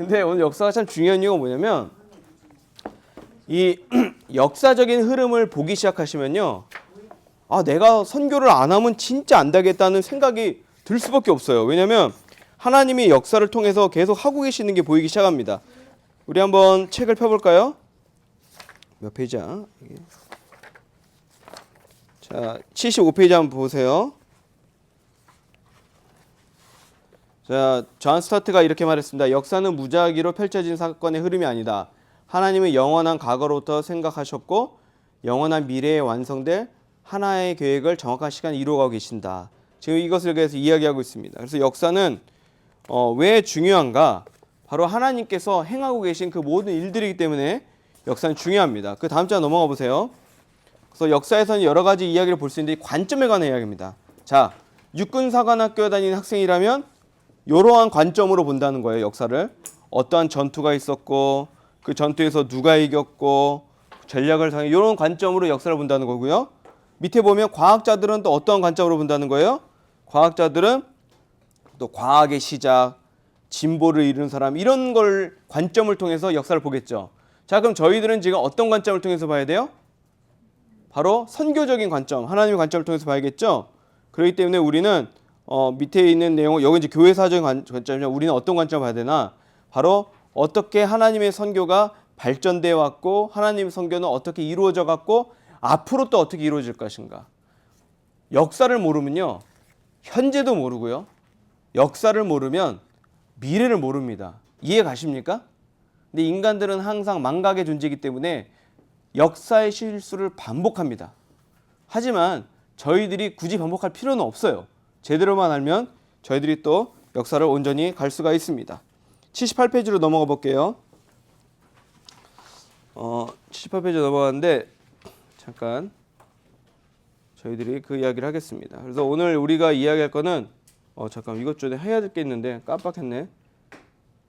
근데 오늘 역사가 참 중요한 이유가 뭐냐면 이 역사적인 흐름을 보기 시작하시면요. 아, 내가 선교를 안 하면 진짜 안 되겠다는 생각이 들 수밖에 없어요. 왜냐면 하나님이 역사를 통해서 계속 하고 계시는 게 보이기 시작합니다. 우리 한번 책을 펴볼까요? 몇 페이지야? 이게. 자, 75페이지 한번 보세요. 자, 존 스타트가 이렇게 말했습니다. 역사는 무작위로 펼쳐진 사건의 흐름이 아니다. 하나님은 영원한 과거로부터 생각하셨고 영원한 미래에 완성될 하나의 계획을 정확한 시간에 이루어가고 계신다. 지금 이것을 계속 이야기하고 있습니다. 그래서 역사는 왜 중요한가? 바로 하나님께서 행하고 계신 그 모든 일들이기 때문에 역사는 중요합니다. 그 다음 장 넘어가 보세요. 그래서 역사에서는 여러 가지 이야기를 볼 수 있는데 관점에 관한 이야기입니다. 자, 육군사관학교에 다니는 학생이라면 이러한 관점으로 본다는 거예요. 역사를. 어떠한 전투가 있었고 그 전투에서 누가 이겼고 전략을 상해 이런 관점으로 역사를 본다는 거고요. 밑에 보면 과학자들은 또 어떠한 관점으로 본다는 거예요? 과학자들은 또 과학의 시작, 진보를 이룬 사람 이런 걸 관점을 통해서 역사를 보겠죠. 자, 그럼 저희들은 지금 어떤 관점을 통해서 봐야 돼요? 바로 선교적인 관점, 하나님의 관점을 통해서 봐야겠죠. 그렇기 때문에 우리는 밑에 있는 내용을 여기 이제 교회사적인 관점이죠. 우리는 어떤 관점을 봐야 되나? 바로 어떻게 하나님의 선교가 발전돼 왔고 하나님의 선교는 어떻게 이루어져 갔고 앞으로 또 어떻게 이루어질 것인가. 역사를 모르면요. 현재도 모르고요. 역사를 모르면 미래를 모릅니다. 이해 가십니까? 근데 인간들은 항상 망각의 존재이기 때문에 역사의 실수를 반복합니다. 하지만 저희들이 굳이 반복할 필요는 없어요. 제대로만 알면 저희들이 또 역사를 온전히 갈 수가 있습니다. 78페이지로 넘어가 볼게요. 78페이지 넘어가는데 잠깐 저희들이 그 이야기를 하겠습니다. 그래서 오늘 우리가 이야기할 거는 잠깐 이것 전에 해야 될 게 있는데 깜빡했네.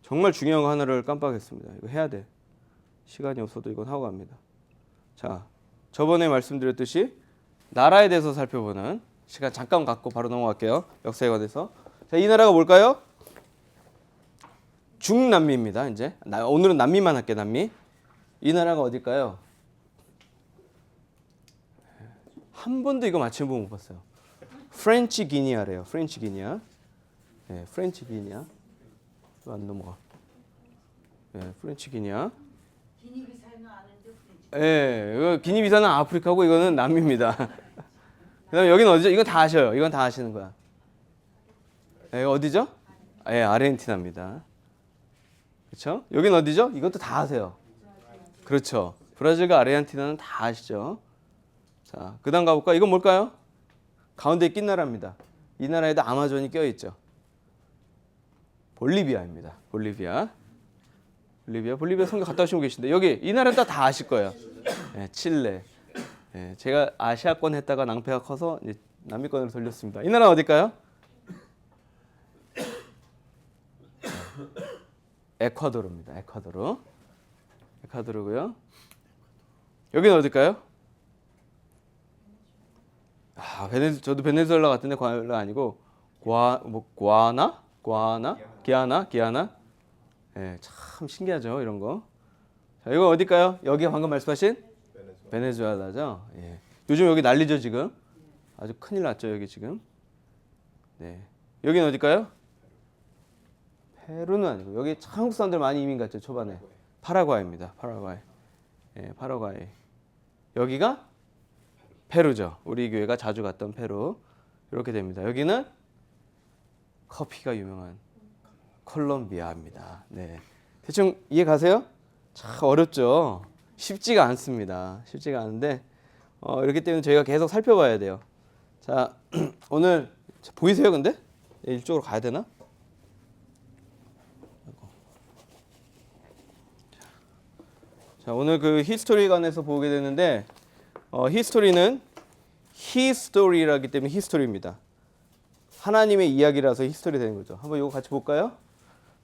정말 중요한 거 하나를 깜빡했습니다. 이거 해야 돼. 시간이 없어도 이건 하고 갑니다. 자, 저번에 말씀드렸듯이 나라에 대해서 살펴보는 시간 잠깐 갖고 바로 넘어갈게요. 역사에 관해서. 자, 이 나라가 뭘까요? 중남미입니다. 이제 오늘은 남미만 할게요. 남미. 이 나라가 어딜까요? 한 번도 이거 맞히는 분 못 봤어요. 프렌치 기니아래요. 프렌치 기니아. 네, 프렌치 기니아. 안 넘어가. 네, 프렌치 기니아. 기니비사는 아는데 프렌치. 네, 기니비사는 아프리카고 이거는 남미입니다. 그다음에 여기는 어디죠? 이건 다 아셔요. 이건 다 아시는 거야. 네, 어디죠? 네, 아르헨티나입니다. 그렇죠? 여기는 어디죠? 이것도 다 아세요. 그렇죠. 브라질과 아르헨티나는 다 아시죠? 자, 그다음 가볼까? 이건 뭘까요? 가운데 낀 나라입니다. 이 나라에도 아마존이 껴있죠. 볼리비아입니다. 볼리비아 선교 갔다 오신 분 계신데 여기 이 나라 다 아실 거예요. 네, 칠레. 네, 제가 아시아권 했다가 낭패가 커서 이제 남미권으로 돌렸습니다. 이 나라 어딜까요? 에콰도르입니다. 에콰도르고요. 여기는 어딜까요? 저도 베네수엘라 같은데 과나 아니고 기아나. 네, 참 신기하죠, 이런 거. 자, 이거 어딜까요? 여기 방금 말씀하신 베네수엘라죠. 예. 요즘 여기 난리죠, 지금. 아주 큰일 났죠, 여기 지금. 네. 여기는 어딜까요? 페루는 아니고 여기 한국 사람들 많이 이민 갔죠, 초반에. 파라과이입니다. 파라과이. 예, 파라과이. 여기가 페루죠. 우리 교회가 자주 갔던 페루. 이렇게 됩니다. 여기는 커피가 유명한 콜롬비아입니다. 네. 대충 이해 가세요? 참 어렵죠. 쉽지가 않습니다. 쉽지가 않은데 이렇기 때문에 저희가 계속 살펴봐야 돼요. 자, 오늘 보이세요, 근데? 이쪽으로 가야 되나? 자, 오늘 그 히스토리에 관해서 보게 되는데 히스토리는 히스토리라기 때문에 히스토리입니다. 하나님의 이야기라서 히스토리 되는 거죠. 한번 이거 같이 볼까요?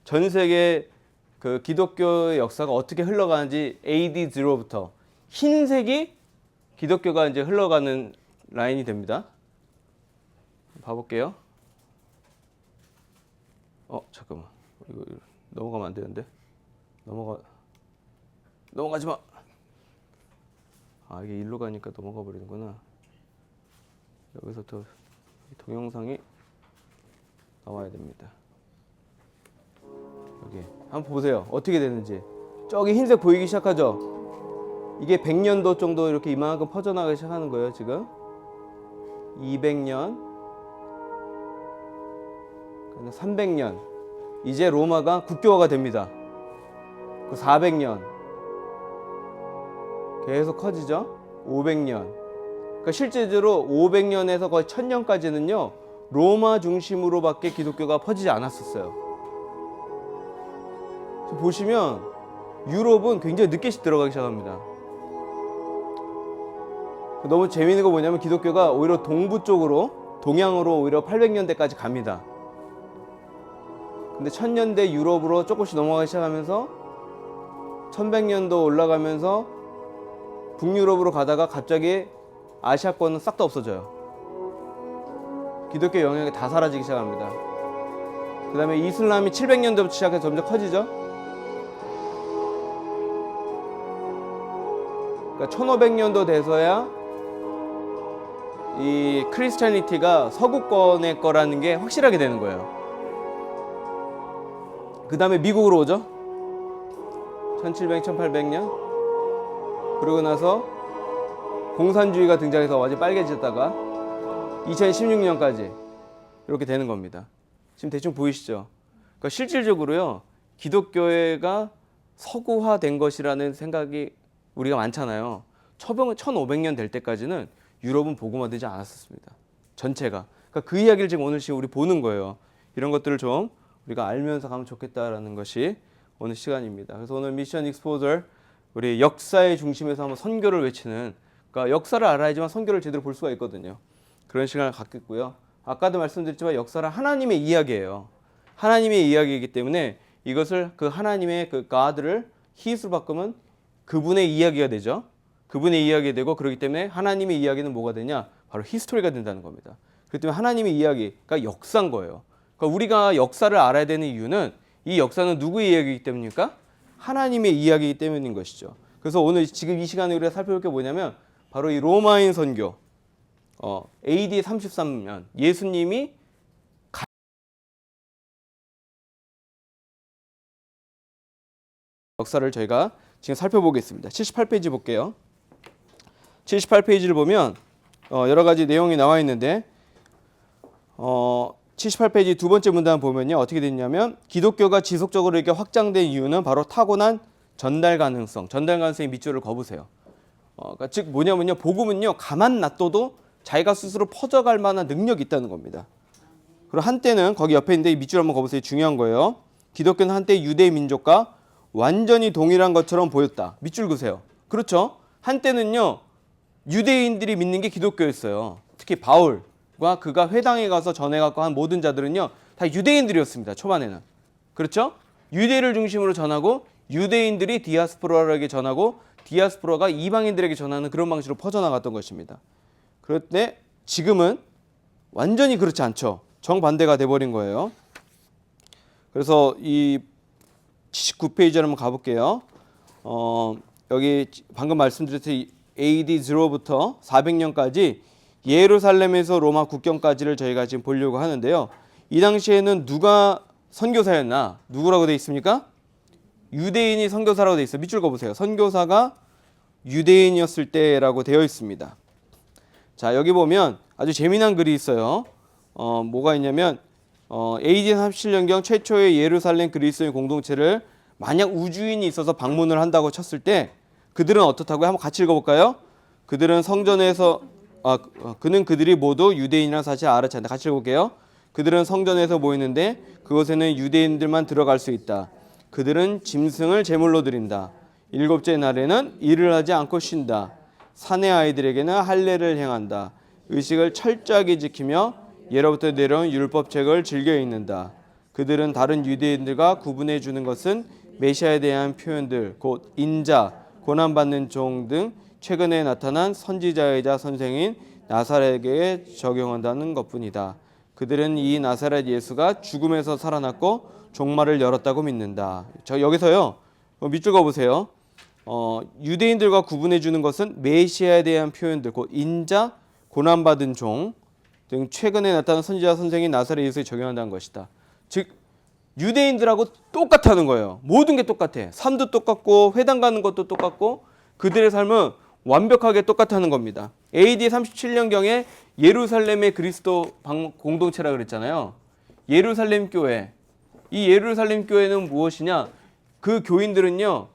전 세계 그 기독교의 역사가 어떻게 흘러가는지 AD 0부터 흰색이 기독교가 이제 흘러가는 라인이 됩니다. 봐볼게요. 잠깐만. 이거 넘어가면 안 되는데. 넘어가지 마. 아, 이게 일로 가니까 넘어가 버리는구나. 여기서 또 동영상이 나와야 됩니다. 여기 한번 보세요. 어떻게 되는지. 저기 흰색 보이기 시작하죠. 이게 100년도 정도 이렇게 이만큼 퍼져나가기 시작하는 거예요. 지금 200년, 300년, 이제 로마가 국교화가 됩니다. 그 400년 계속 커지죠. 500년. 그러니까 실제로 500년에서 거의 1000년까지는요 로마 중심으로밖에 기독교가 퍼지지 않았었어요. 보시면 유럽은 굉장히 늦게 들어가기 시작합니다. 너무 재미있는 거 뭐냐면 기독교가 오히려 동부 쪽으로, 동양으로 오히려 800년대까지 갑니다. 근데 1000년대 유럽으로 조금씩 넘어가기 시작하면서 1100년도 올라가면서 북유럽으로 가다가 갑자기 아시아권은 싹 다 없어져요. 기독교 영향이 다 사라지기 시작합니다. 그 다음에 이슬람이 700년대부터 시작해서 점점 커지죠. 그러니까 1500년도 돼서야 이 크리스찬리티가 서구권의 거라는 게 확실하게 되는 거예요. 그 다음에 미국으로 오죠. 1700, 1800년. 그러고 나서 공산주의가 등장해서 완전히 빨개졌다가 2016년까지 이렇게 되는 겁니다. 지금 대충 보이시죠? 그러니까 실질적으로요, 기독교회가 서구화된 것이라는 생각이 우리가 많잖아요. 1500년 될 때까지는 유럽은 복음화되지 않았었습니다. 전체가. 그러니까 그 이야기를 지금 오늘 우리 보는 거예요. 이런 것들을 좀 우리가 알면서 가면 좋겠다라는 것이 오늘 시간입니다. 그래서 오늘 미션 익스포저, 우리 역사의 중심에서 한번 선교를 외치는, 그러니까 역사를 알아야지만 선교를 제대로 볼 수가 있거든요. 그런 시간을 갖겠고요. 아까도 말씀드렸지만 역사는 하나님의 이야기예요. 하나님의 이야기이기 때문에 이것을 그 하나님의 그 God를 히스로 바꾸면 그분의 이야기가 되죠. 그분의 이야기가 되고, 그렇기 때문에 하나님의 이야기는 뭐가 되냐? 바로 히스토리가 된다는 겁니다. 그렇기 때문에 하나님의 이야기가 역사인 거예요. 그러니까 우리가 역사를 알아야 되는 이유는 이 역사는 누구의 이야기이기 때문입니까? 하나님의 이야기이기 때문인 것이죠. 그래서 오늘 지금 이 시간에 우리가 살펴볼 게 뭐냐면 바로 이 로마인 선교, AD 33년 예수님이 역사를 저희가 지금 살펴보겠습니다. 78페이지 볼게요. 78페이지를 보면 여러 가지 내용이 나와 있는데 78페이지 두 번째 문단 보면요, 어떻게 됐냐면 기독교가 지속적으로 이렇게 확장된 이유는 바로 타고난 전달 가능성의 밑줄을 그어보세요. 그러니까 즉 뭐냐면요, 복음은요 가만 놔둬도 자기가 스스로 퍼져갈 만한 능력이 있다는 겁니다. 그리고 한때는 거기 옆에 있는데 이 밑줄 한번 그어보세요. 중요한 거예요. 기독교는 한때 유대 민족과 완전히 동일한 것처럼 보였다. 밑줄 그으세요. 그렇죠? 한때는요 유대인들이 믿는 게 기독교였어요. 특히 바울과 그가 회당에 가서 전해갖고 한 모든 자들은요 다 유대인들이었습니다. 초반에는. 그렇죠? 유대를 중심으로 전하고 유대인들이 디아스포라에게 전하고 디아스포라가 이방인들에게 전하는 그런 방식으로 퍼져나갔던 것입니다. 그런데 지금은 완전히 그렇지 않죠. 정반대가 돼버린 거예요. 그래서 이 79페이지로 한번 가볼게요. 여기 방금 말씀드렸듯이 AD 0부터 400년까지 예루살렘에서 로마 국경까지를 저희가 지금 보려고 하는데요. 이 당시에는 누가 선교사였나? 누구라고 되어 있습니까? 유대인이 선교사라고 되어 있어요. 밑줄 그어보세요. 선교사가 유대인이었을 때라고 되어 있습니다. 자, 여기 보면 아주 재미난 글이 있어요. 뭐가 있냐면 AD 37년경 최초의 예루살렘 그리스도인 공동체를 만약 우주인이 있어서 방문을 한다고 쳤을 때 그들은 어떻다고요? 한번 같이 읽어볼까요? 그들은 성전에서 그는 그들이 모두 유대인이라는 사실을 알았지 않다. 같이 읽어볼게요. 그들은 성전에서 모이는데 그곳에는 유대인들만 들어갈 수 있다. 그들은 짐승을 제물로 드린다. 일곱째 날에는 일을 하지 않고 쉰다. 사내 아이들에게는 할례를 행한다. 의식을 철저하게 지키며 예로부터 내려온 율법책을 즐겨 읽는다. 그들은 다른 유대인들과 구분해 주는 것은 메시아에 대한 표현들, 곧 인자, 고난받는 종 등 최근에 나타난 선지자이자 선생인 나사렛에게 적용한다는 것뿐이다. 그들은 이 나사렛 예수가 죽음에서 살아났고 종말을 열었다고 믿는다. 저 여기서요, 밑줄 그어보세요. 유대인들과 구분해 주는 것은 메시아에 대한 표현들, 곧 인자, 고난받은 종 등 최근에 나타난 선지자 선생인 나사렛 예수에 적용한다는 것이다. 즉 유대인들하고 똑같다는 거예요. 모든 게 똑같아. 삶도 똑같고 회당 가는 것도 똑같고 그들의 삶은 완벽하게 똑같다는 겁니다. AD 37년경에 예루살렘의 그리스도 공동체라 그랬잖아요. 예루살렘 교회. 이 예루살렘 교회는 무엇이냐? 그 교인들은요.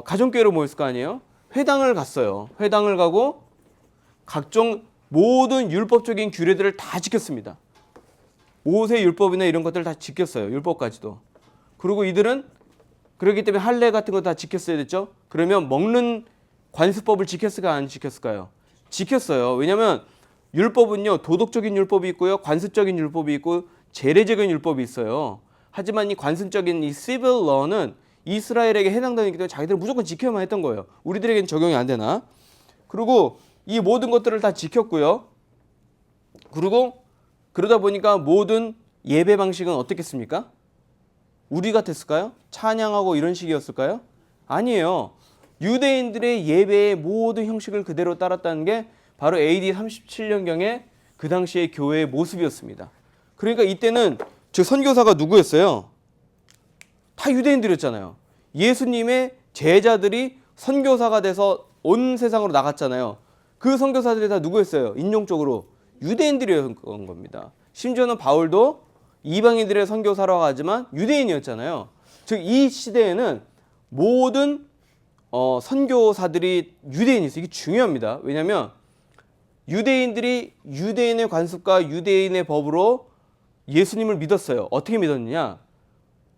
가정교회로 모였을 거 아니에요? 회당을 갔어요. 회당을 가고 각종 모든 율법적인 규례들을 다 지켰습니다. 모세 율법이나 이런 것들을 다 지켰어요. 율법까지도. 그리고 이들은 그렇기 때문에 할례 같은 거 다 지켰어야 됐죠. 그러면 먹는 관습법을 지켰을까요? 안 지켰을까요? 지켰어요. 왜냐하면 율법은요. 도덕적인 율법이 있고요. 관습적인 율법이 있고 제례적인 율법이 있어요. 하지만 이 관습적인 이 civil law는 이스라엘에게 해당되기 때문에 자기들은 무조건 지켜야만 했던 거예요. 우리들에게는 적용이 안 되나? 그리고 이 모든 것들을 다 지켰고요. 그리고 그러다 보니까 모든 예배 방식은 어떻겠습니까? 우리 같았을까요? 찬양하고 이런 식이었을까요? 아니에요. 유대인들의 예배의 모든 형식을 그대로 따랐다는 게 바로 AD 37년경에 그 당시의 교회의 모습이었습니다. 그러니까 이때는 즉 선교사가 누구였어요? 다 유대인들이었잖아요. 예수님의 제자들이 선교사가 돼서 온 세상으로 나갔잖아요. 그 선교사들이 다 누구였어요? 인종적으로 유대인들이었던 겁니다. 심지어는 바울도 이방인들의 선교사라고 하지만 유대인이었잖아요. 즉 이 시대에는 모든 선교사들이 유대인이었어요. 이게 중요합니다. 왜냐하면 유대인들이 유대인의 관습과 유대인의 법으로 예수님을 믿었어요. 어떻게 믿었느냐?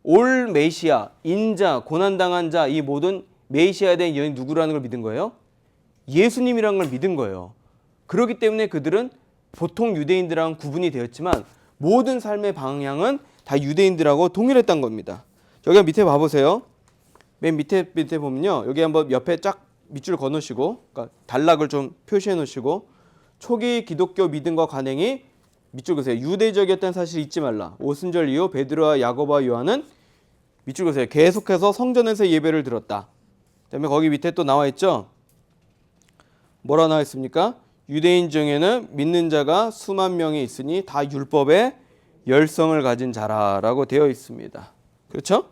올 메시아, 인자, 고난당한 자, 이 모든 메시아에 대한 여인이 누구라는 걸 믿은 거예요? 예수님이라는 걸 믿은 거예요. 그렇기 때문에 그들은 보통 유대인들하고는 구분이 되었지만 모든 삶의 방향은 다 유대인들하고 동일했던 겁니다. 여기 밑에 봐보세요. 맨 밑에 보면요. 여기 한번 옆에 쫙 밑줄 그어 놓으시고 그러니까 단락을 좀 표시해 놓으시고 초기 기독교 믿음과 관행이 밑줄 그으세요. 유대적이었다는 사실을 잊지 말라. 오순절 이후 베드로와 야고보와 요한은 밑줄 그으세요. 계속해서 성전에서 예배를 드렸다. 그다음에 거기 밑에 또 나와 있죠. 뭐라 나와 있습니까? 유대인 중에는 믿는 자가 수만 명이 있으니 다 율법의 열성을 가진 자라라고 되어 있습니다. 그렇죠?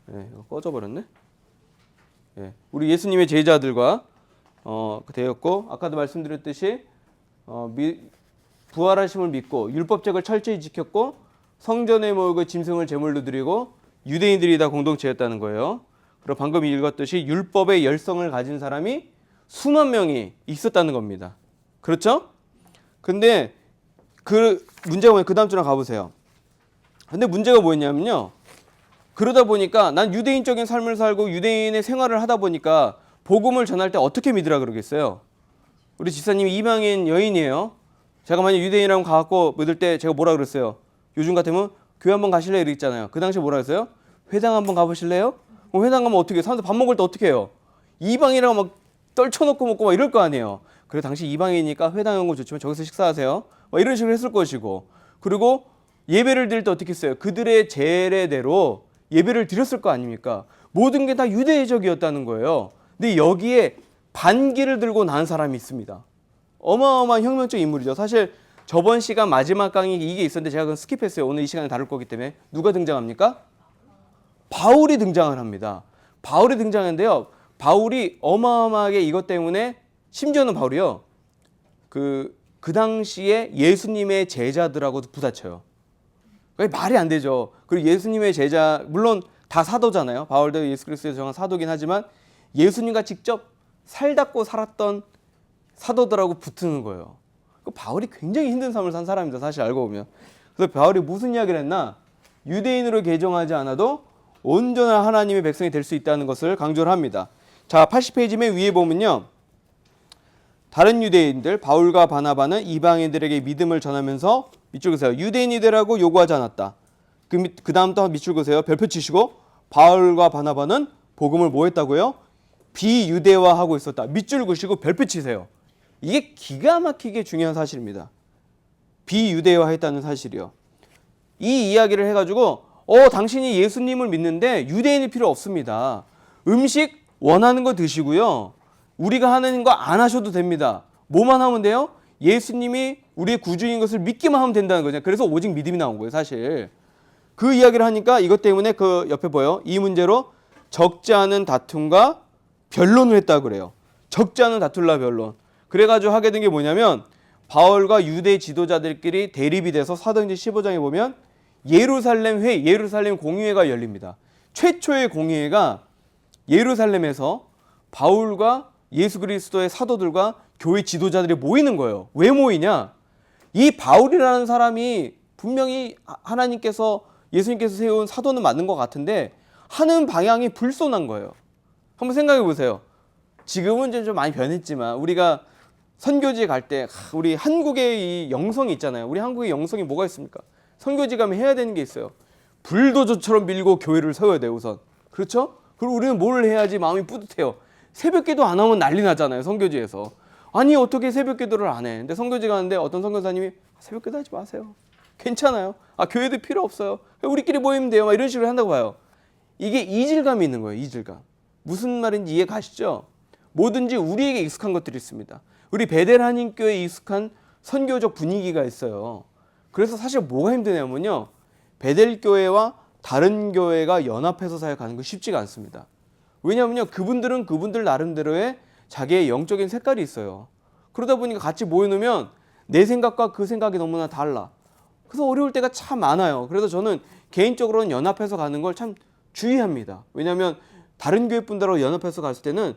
네, 이거 꺼져버렸네. 네, 우리 예수님의 제자들과 되었고 아까도 말씀드렸듯이 부활하심을 믿고 율법책을 철저히 지켰고 성전에 모이고 짐승을 제물로 드리고 유대인들이 다 공동체였다는 거예요. 그리고 방금 읽었듯이 율법의 열성을 가진 사람이 수만 명이 있었다는 겁니다. 그렇죠? 근데 그 문제가 뭐냐? 그 다음 주랑 가보세요. 근데 문제가 뭐였냐면요. 그러다 보니까 난 유대인적인 삶을 살고 유대인의 생활을 하다 보니까 복음을 전할 때 어떻게 믿으라 그러겠어요? 우리 집사님이 이방인 여인이에요. 제가 만약 유대인이라고 가갖고 믿을 때 제가 뭐라 그랬어요? 요즘 같으면 교회 한번 가실래요? 이랬잖아요. 그 당시에 뭐라 그랬어요? 회당 한번 가보실래요? 그럼 회당 가면 어떻게 해요? 사람들 밥 먹을 때 어떻게 해요? 이방이라고 막 떨쳐놓고 먹고 막 이럴 거 아니에요. 그래 당시 이방이니까 회당 온 거 좋지만 저기서 식사하세요. 막 이런 식으로 했을 것이고 그리고 예배를 드릴 때 어떻게 했어요? 그들의 제례대로 예배를 드렸을 거 아닙니까? 모든 게 다 유대적이었다는 거예요. 근데 여기에 반기를 들고 난 사람이 있습니다. 어마어마한 혁명적 인물이죠. 사실 저번 시간 마지막 강의 이게 있었는데 제가 그건 스킵했어요. 오늘 이 시간에 다룰 거기 때문에. 누가 등장합니까? 바울이 등장을 합니다. 바울이 등장하는데요. 바울이 어마어마하게 이것 때문에 심지어는 바울이요. 그 당시에 예수님의 제자들하고도 부딪혀요. 말이 안 되죠. 그리고 예수님의 제자 물론 다 사도잖아요. 바울도 예수 그리스도의 정한 사도긴 하지만 예수님과 직접 살닿고 살았던 사도들하고 붙는 거예요. 바울이 굉장히 힘든 삶을 산 사람입니다. 사실 알고 보면. 그래서 바울이 무슨 이야기를 했나? 유대인으로 개종하지 않아도 온전한 하나님의 백성이 될 수 있다는 것을 강조를 합니다. 자, 80페이지 맨 위에 보면요. 다른 유대인들 바울과 바나바는 이방인들에게 믿음을 전하면서 밑줄 그으세요. 유대인이되라고 요구하지 않았다. 그 다음 또 밑줄 그으세요. 별표 치시고 바울과 바나바는 복음을 뭐 했다고요? 비유대화하고 있었다. 밑줄 그으시고 별표 치세요. 이게 기가 막히게 중요한 사실입니다. 비유대화했다는 사실이요. 이 이야기를 해가지고 당신이 예수님을 믿는데 유대인이 필요 없습니다. 음식 원하는 거 드시고요. 우리가 하는 거 안 하셔도 됩니다. 뭐만 하면 돼요? 예수님이 우리의 구주인 것을 믿기만 하면 된다는 거죠. 그래서 오직 믿음이 나온 거예요, 사실. 그 이야기를 하니까 이것 때문에 그 옆에 보여. 이 문제로 적지 않은 다툼과 변론을 했다 그래요. 적지 않은 다툴라 변론. 그래가지고 하게 된 게 뭐냐면 바울과 유대 지도자들끼리 대립이 돼서 사도행전 15장에 보면 예루살렘 회의, 예루살렘 공의회가 열립니다. 최초의 공의회가 예루살렘에서 바울과 예수 그리스도의 사도들과 교회 지도자들이 모이는 거예요. 왜 모이냐? 이 바울이라는 사람이 분명히 하나님께서 예수님께서 세운 사도는 맞는 것 같은데 하는 방향이 불손한 거예요. 한번 생각해 보세요. 지금은 좀 많이 변했지만 우리가 선교지 갈 때 우리 한국의 이 영성이 있잖아요. 우리 한국의 영성이 뭐가 있습니까? 선교지 가면 해야 되는 게 있어요. 불도저처럼 밀고 교회를 세워야 돼요, 우선. 그렇죠? 그리고 우리는 뭘 해야지 마음이 뿌듯해요. 새벽기도 안 하면 난리 나잖아요, 선교지에서. 아니 어떻게 새벽기도를 안 해? 근데 선교지 가는데 어떤 선교사님이 새벽기도 하지 마세요. 괜찮아요. 교회도 필요 없어요. 우리끼리 모이면 돼요. 막 이런 식으로 한다고 봐요. 이게 이질감이 있는 거예요, 이질감. 무슨 말인지 이해 가시죠? 뭐든지 우리에게 익숙한 것들이 있습니다. 우리 베델 한인교회에 익숙한 선교적 분위기가 있어요. 그래서 사실 뭐가 힘드냐면요. 베델 교회와 다른 교회가 연합해서 사역하는 거 쉽지가 않습니다. 왜냐하면요. 그분들은 그분들 나름대로의 자기의 영적인 색깔이 있어요. 그러다 보니까 같이 모여놓으면 내 생각과 그 생각이 너무나 달라. 그래서 어려울 때가 참 많아요. 그래서 저는 개인적으로는 연합해서 가는 걸 참 주의합니다. 왜냐하면 다른 교회 분들하고 연합해서 갔을 때는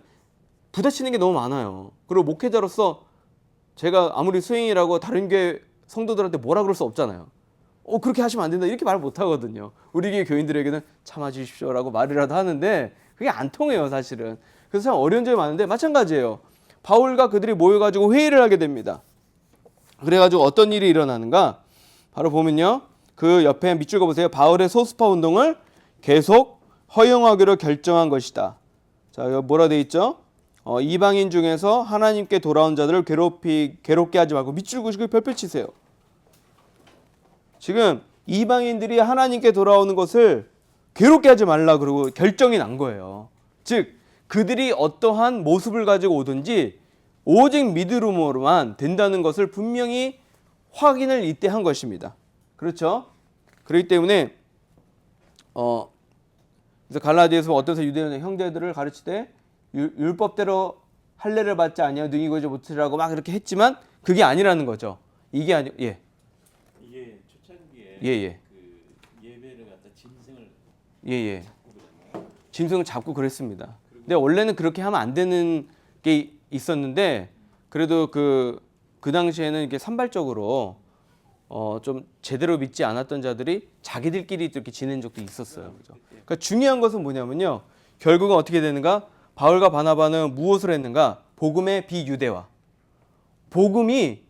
부딪히는 게 너무 많아요. 그리고 목회자로서 제가 아무리 수행이라고 다른 교회 성도들한테 뭐라 그럴 수 없잖아요. 그렇게 하시면 안 된다 이렇게 말 못 하거든요. 우리 교회 교인들에게는 참아주십시오라고 말이라도 하는데 그게 안 통해요, 사실은. 그래서 참 어려운 점이 많은데 마찬가지예요. 바울과 그들이 모여가지고 회의를 하게 됩니다. 그래가지고 어떤 일이 일어나는가? 바로 보면요. 그 옆에 밑줄 그어보세요. 바울의 소수파 운동을 계속 허용하기로 결정한 것이다. 자, 여기 뭐라 돼 있죠? 이방인 중에서 하나님께 돌아온 자들을 괴롭게 하지 말고 밑줄 그으시고 별표 치세요. 지금 이방인들이 하나님께 돌아오는 것을 괴롭게 하지 말라 그러고 결정이 난 거예요. 즉 그들이 어떠한 모습을 가지고 오든지 오직 믿음으로만 된다는 것을 분명히 확인을 이때 한 것입니다. 그렇죠? 그렇기 때문에 그래서 갈라디아서 어떤 유대인 형제들을 가르치되 율법대로 할례를 받지 아니하여 능히 거지 못하라고 막 그렇게 했지만 그게 아니라는 거죠. 이게 아니 이게 초창기에 예. 그 예배를 갖다 짐승을 예. 잡고 그러잖아요. 짐승을 잡고 그랬습니다. 근데 원래는 그렇게 하면 안 되는 게 있었는데 그래도 그 당시에는 이게 산발적으로 좀 제대로 믿지 않았던 자들이 자기들끼리 이렇게 지낸 적도 있었어요. 그죠? 그러니까 중요한 것은 뭐냐면요. 결국은 어떻게 되는가? 바울과 바나바는 무엇을 했는가? 복음의 비유대화. 복음이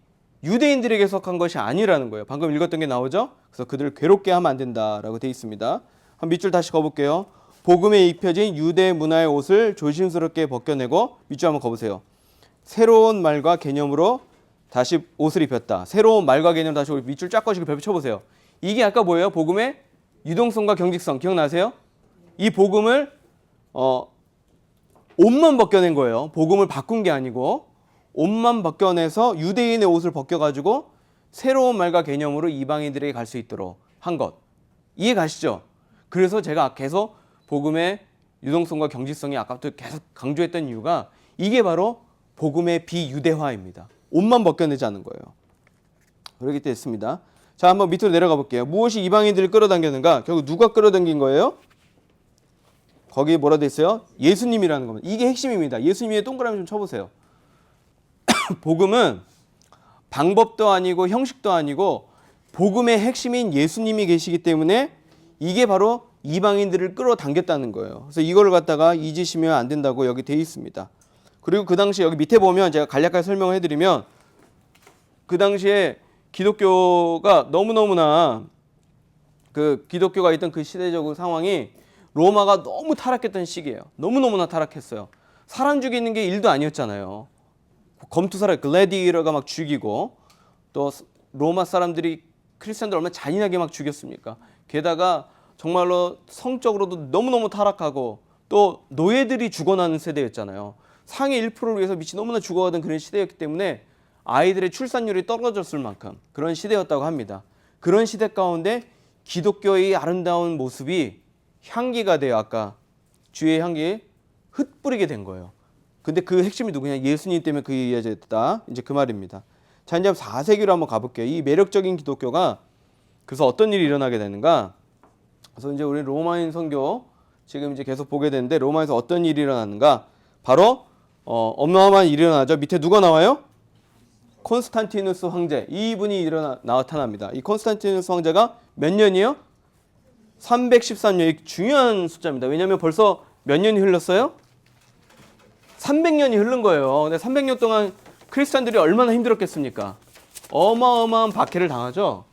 유대인들에게 속한 것이 아니라는 거예요. 방금 읽었던 게 나오죠? 그래서 그들을 괴롭게 하면 안 된다라고 되어 있습니다. 한 밑줄 다시 거볼게요. 복음에 입혀진 유대 문화의 옷을 조심스럽게 벗겨내고 밑줄 한번 거보세요. 새로운 말과 개념으로 다시 옷을 입혔다. 새로운 말과 개념 다시 밑줄 쫙 거시고 별표 쳐보세요. 이게 아까 뭐예요? 복음의 유동성과 경직성 기억나세요? 이 복음을 옷만 벗겨낸 거예요. 복음을 바꾼 게 아니고 옷만 벗겨내서 유대인의 옷을 벗겨가지고 새로운 말과 개념으로 이방인들에게 갈 수 있도록 한 것. 이해 가시죠? 그래서 제가 계속 복음의 유동성과 경직성이 아까부터 계속 강조했던 이유가 이게 바로 복음의 비유대화입니다. 옷만 벗겨내지 않은 거예요. 그렇게 됐습니다. 자, 한번 밑으로 내려가 볼게요. 무엇이 이방인들을 끌어당겼는가? 결국 누가 끌어당긴 거예요? 거기 뭐라 돼 있어요? 예수님이라는 겁니다. 이게 핵심입니다. 예수님의 동그라미 좀 쳐보세요. 복음은 방법도 아니고 형식도 아니고 복음의 핵심인 예수님이 계시기 때문에 이게 바로 이방인들을 끌어당겼다는 거예요. 그래서 이걸 갖다가 잊으시면 안 된다고 여기 돼 있습니다. 그리고 그 당시 여기 밑에 보면 제가 간략하게 설명을 해드리면 그 당시에 기독교가 너무너무나 그 기독교가 있던 그 시대적 상황이 로마가 너무 타락했던 시기예요. 너무너무나 타락했어요. 사람 죽이는 게 일도 아니었잖아요. 검투사를 글래디에이터가 막 죽이고 또 로마 사람들이 크리스천들 얼마나 잔인하게 막 죽였습니까? 게다가 정말로 성적으로도 너무너무 타락하고 또 노예들이 죽어나는 세대였잖아요. 상위 1%를 위해서 미치 너무나 죽어가던 그런 시대였기 때문에 아이들의 출산율이 떨어졌을 만큼 그런 시대였다고 합니다. 그런 시대 가운데 기독교의 아름다운 모습이 향기가 돼요. 아까 주의 향기 흩뿌리게 된 거예요. 근데 그 핵심이 누구냐? 예수님 때문에 그게 이어졌다. 이제 그 말입니다. 자, 이제 4세기로 한번 가볼게요. 이 매력적인 기독교가 그래서 어떤 일이 일어나게 되는가? 그래서 이제 우리 로마인 선교 지금 이제 계속 보게 되는데 로마에서 어떤 일이 일어나는가? 바로 어마어마한 일이 일어나죠. 밑에 누가 나와요? 콘스탄티누스 황제. 이분이 나타납니다. 이 콘스탄티누스 황제가 몇 년이요? 313년이 중요한 숫자입니다. 왜냐하면 벌써 몇 년이 흘렀어요? 300년이 흐른 거예요. 근데 300년 동안 크리스찬들이 얼마나 힘들었겠습니까? 어마어마한 박해를 당하죠.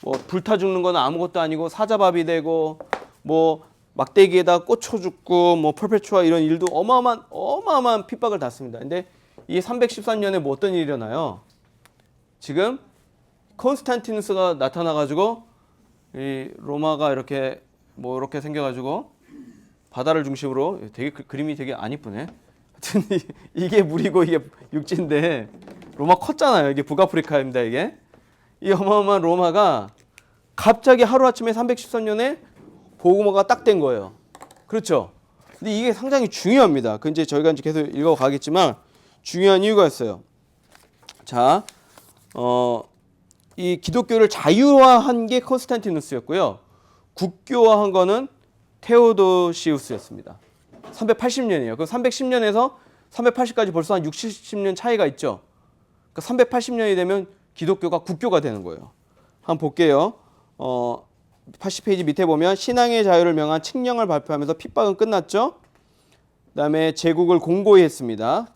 뭐 불타 죽는 건 아무것도 아니고 사자밥이 되고 뭐 막대기에다 꽂혀 죽고 뭐 퍼페추아 이런 일도 어마어마한 핍박을 받습니다. 근데 이 313년에 뭐 어떤 일이 일어나요? 지금 콘스탄티누스가 나타나가지고 이 로마가 이렇게 뭐 이렇게 생겨가지고 바다를 중심으로 되게 그림이 되게 안 이쁘네. 하여튼 이게 물이고 이게 육지인데 로마 컸잖아요. 이게 북아프리카입니다. 이게 이 어마어마한 로마가 갑자기 하루아침에 313년에 복음화가 딱 된 거예요. 그렇죠? 근데 이게 상당히 중요합니다. 그 이제 저희가 이제 계속 읽어가겠지만 중요한 이유가 있어요. 자, 이 기독교를 자유화한 게 콘스탄티누스였고요. 국교화한 거는 테오도시우스였습니다. 380년이에요. 그 310년에서 380까지 벌써 한 60, 70년 차이가 있죠. 그러니까 380년이 되면 기독교가 국교가 되는 거예요. 한번 볼게요. 80페이지 밑에 보면 신앙의 자유를 명한 칙령을 발표하면서 핍박은 끝났죠. 그다음에 제국을 공고히 했습니다.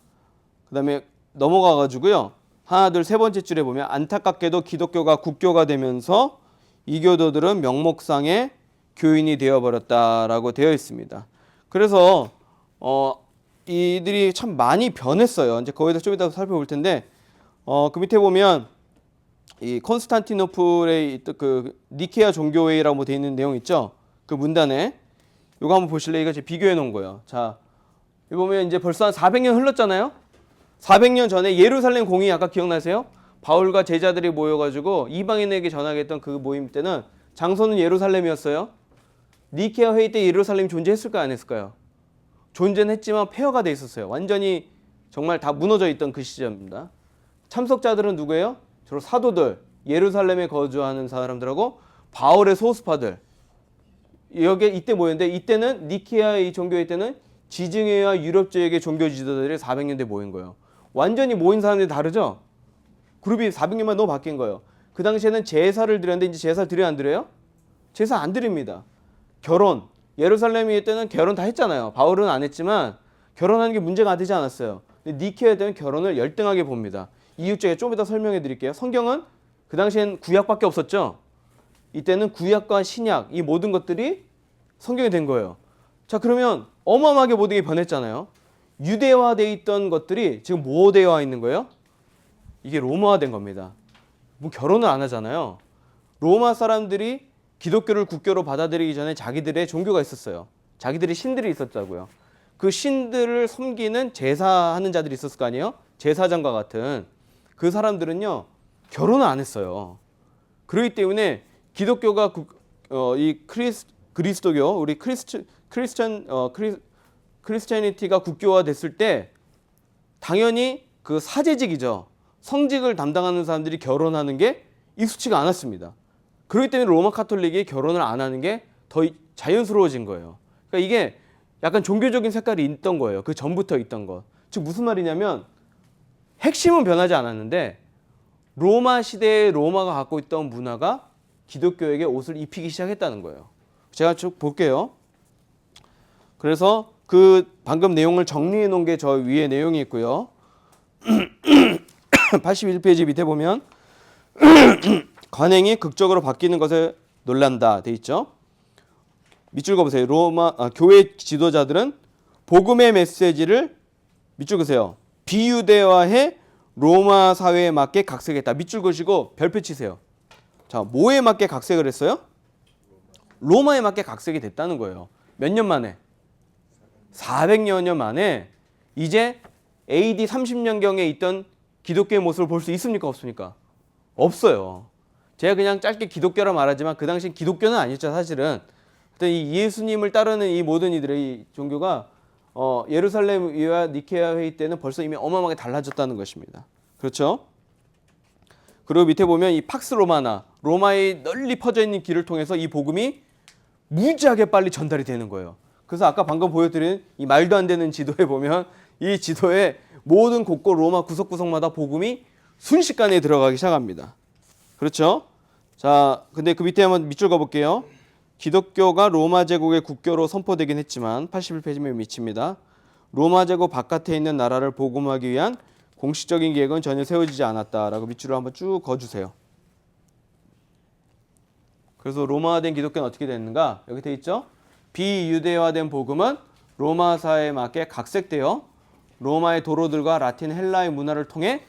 그다음에 넘어가 가지고요. 하나, 둘, 세 번째 줄에 보면 안타깝게도 기독교가 국교가 되면서 이교도들은 명목상의 교인이 되어버렸다라고 되어 있습니다. 그래서 이들이 참 많이 변했어요. 이제 거기다 좀 이따 살펴볼 텐데 그 밑에 보면 이 콘스탄티노플의 있던 그 니케아 종교회의라고 되어 있는 내용 있죠. 그 문단에 이거 한번 보실래요? 이거 제가 비교해 놓은 거예요. 자, 여기 보면 이제 벌써 한 400년 흘렀잖아요. 400년 전에 예루살렘 공의 아까 기억나세요? 바울과 제자들이 모여가지고 이방인에게 전하겠던 그 모임 때는 장소는 예루살렘이었어요. 니케아 회의 때 예루살렘이 존재했을까요? 안 했을까요? 존재는 했지만 폐허가 돼 있었어요. 완전히 정말 다 무너져 있던 그 시절입니다. 참석자들은 누구예요? 주로 사도들, 예루살렘에 거주하는 사람들하고 바울의 소수파들. 여기 이때 모였는데 이때는 니케아 이 종교회 때는 지중해와 유럽 지역의 종교 지도자들이 400년대 모인 거예요. 완전히 모인 사람들이 다르죠? 그룹이 400년만 너무 바뀐 거예요. 그 당시에는 제사를 드렸는데 이제 제사를 드려요, 안 드려요? 제사 안 드립니다. 결혼, 예루살렘이 때는 결혼 다 했잖아요. 바울은 안 했지만 결혼하는 게 문제가 되지 않았어요. 근데 니케아 때는 결혼을 열등하게 봅니다. 이유 제가 좀 이따 설명해 드릴게요. 성경은 그 당시엔 구약밖에 없었죠. 이때는 구약과 신약 이 모든 것들이 성경이 된 거예요. 자, 그러면 어마어마하게 모든 게 변했잖아요. 유대화되어 있던 것들이 지금 뭐 되어 있는 거예요? 이게 로마화된 겁니다. 뭐 결혼을 안 하잖아요. 로마 사람들이 기독교를 국교로 받아들이기 전에 자기들의 종교가 있었어요. 자기들의 신들이 있었다고요. 그 신들을 섬기는 제사하는 자들이 있었을 거 아니에요? 제사장과 같은 그 사람들은요 결혼을 안 했어요. 그렇기 때문에 기독교가 이 그리스도교 우리 크리스찬니티가 국교화 됐을 때 당연히 그 사제직이죠. 성직을 담당하는 사람들이 결혼하는 게 익숙치가 않았습니다. 그렇기 때문에 로마 카톨릭이 결혼을 안 하는 게 더 자연스러워진 거예요. 그러니까 이게 약간 종교적인 색깔이 있던 거예요. 그 전부터 있던 것. 즉 무슨 말이냐면 핵심은 변하지 않았는데 로마 시대의 로마가 갖고 있던 문화가 기독교에게 옷을 입히기 시작했다는 거예요. 제가 쭉 볼게요. 그래서 그 방금 내용을 정리해 놓은 게 저 위에 내용이 있고요. 81페이지 밑에 보면 관행이 극적으로 바뀌는 것에 놀란다 돼 있죠. 밑줄 그어보세요. 교회 지도자들은 복음의 메시지를 밑줄 그으세요. 비유대화해 로마 사회에 맞게 각색했다. 밑줄 그으시고 별표 치세요. 자, 뭐에 맞게 각색을 했어요? 로마에 맞게 각색이 됐다는 거예요. 몇 년 만에? 400여 년 만에 이제 AD 30년경에 있던 기독교의 모습을 볼 수 있습니까? 없습니까? 없어요. 제가 그냥 짧게 기독교라 말하지만 그 당시 기독교는 아니었죠, 사실은. 이 예수님을 따르는 이 모든 이들의 이 종교가 예루살렘 의회와 니케아 회의 때는 벌써 이미 어마어마하게 달라졌다는 것입니다. 그렇죠? 그리고 밑에 보면 이 팍스 로마나 로마에 널리 퍼져 있는 길을 통해서 이 복음이 무지하게 빨리 전달이 되는 거예요. 그래서 아까 방금 보여드린 이 말도 안 되는 지도에 보면 이 지도에 모든 곳곳 로마 구석구석마다 복음이 순식간에 들어가기 시작합니다. 그렇죠? 자, 근데 그 밑에 한번 밑줄 가볼게요. 기독교가 로마 제국의 국교로 선포되긴 했지만 81페이지 맨 밑입니다. 로마 제국 바깥에 있는 나라를 복음하기 위한 공식적인 계획은 전혀 세워지지 않았다라고 밑줄을 한번 쭉 그어주세요. 그래서 로마화된 기독교는 어떻게 됐는가? 여기 돼 있죠? 비유대화된 복음은 로마 사회에 맞게 각색되어 로마의 도로들과 라틴 헬라의 문화를 통해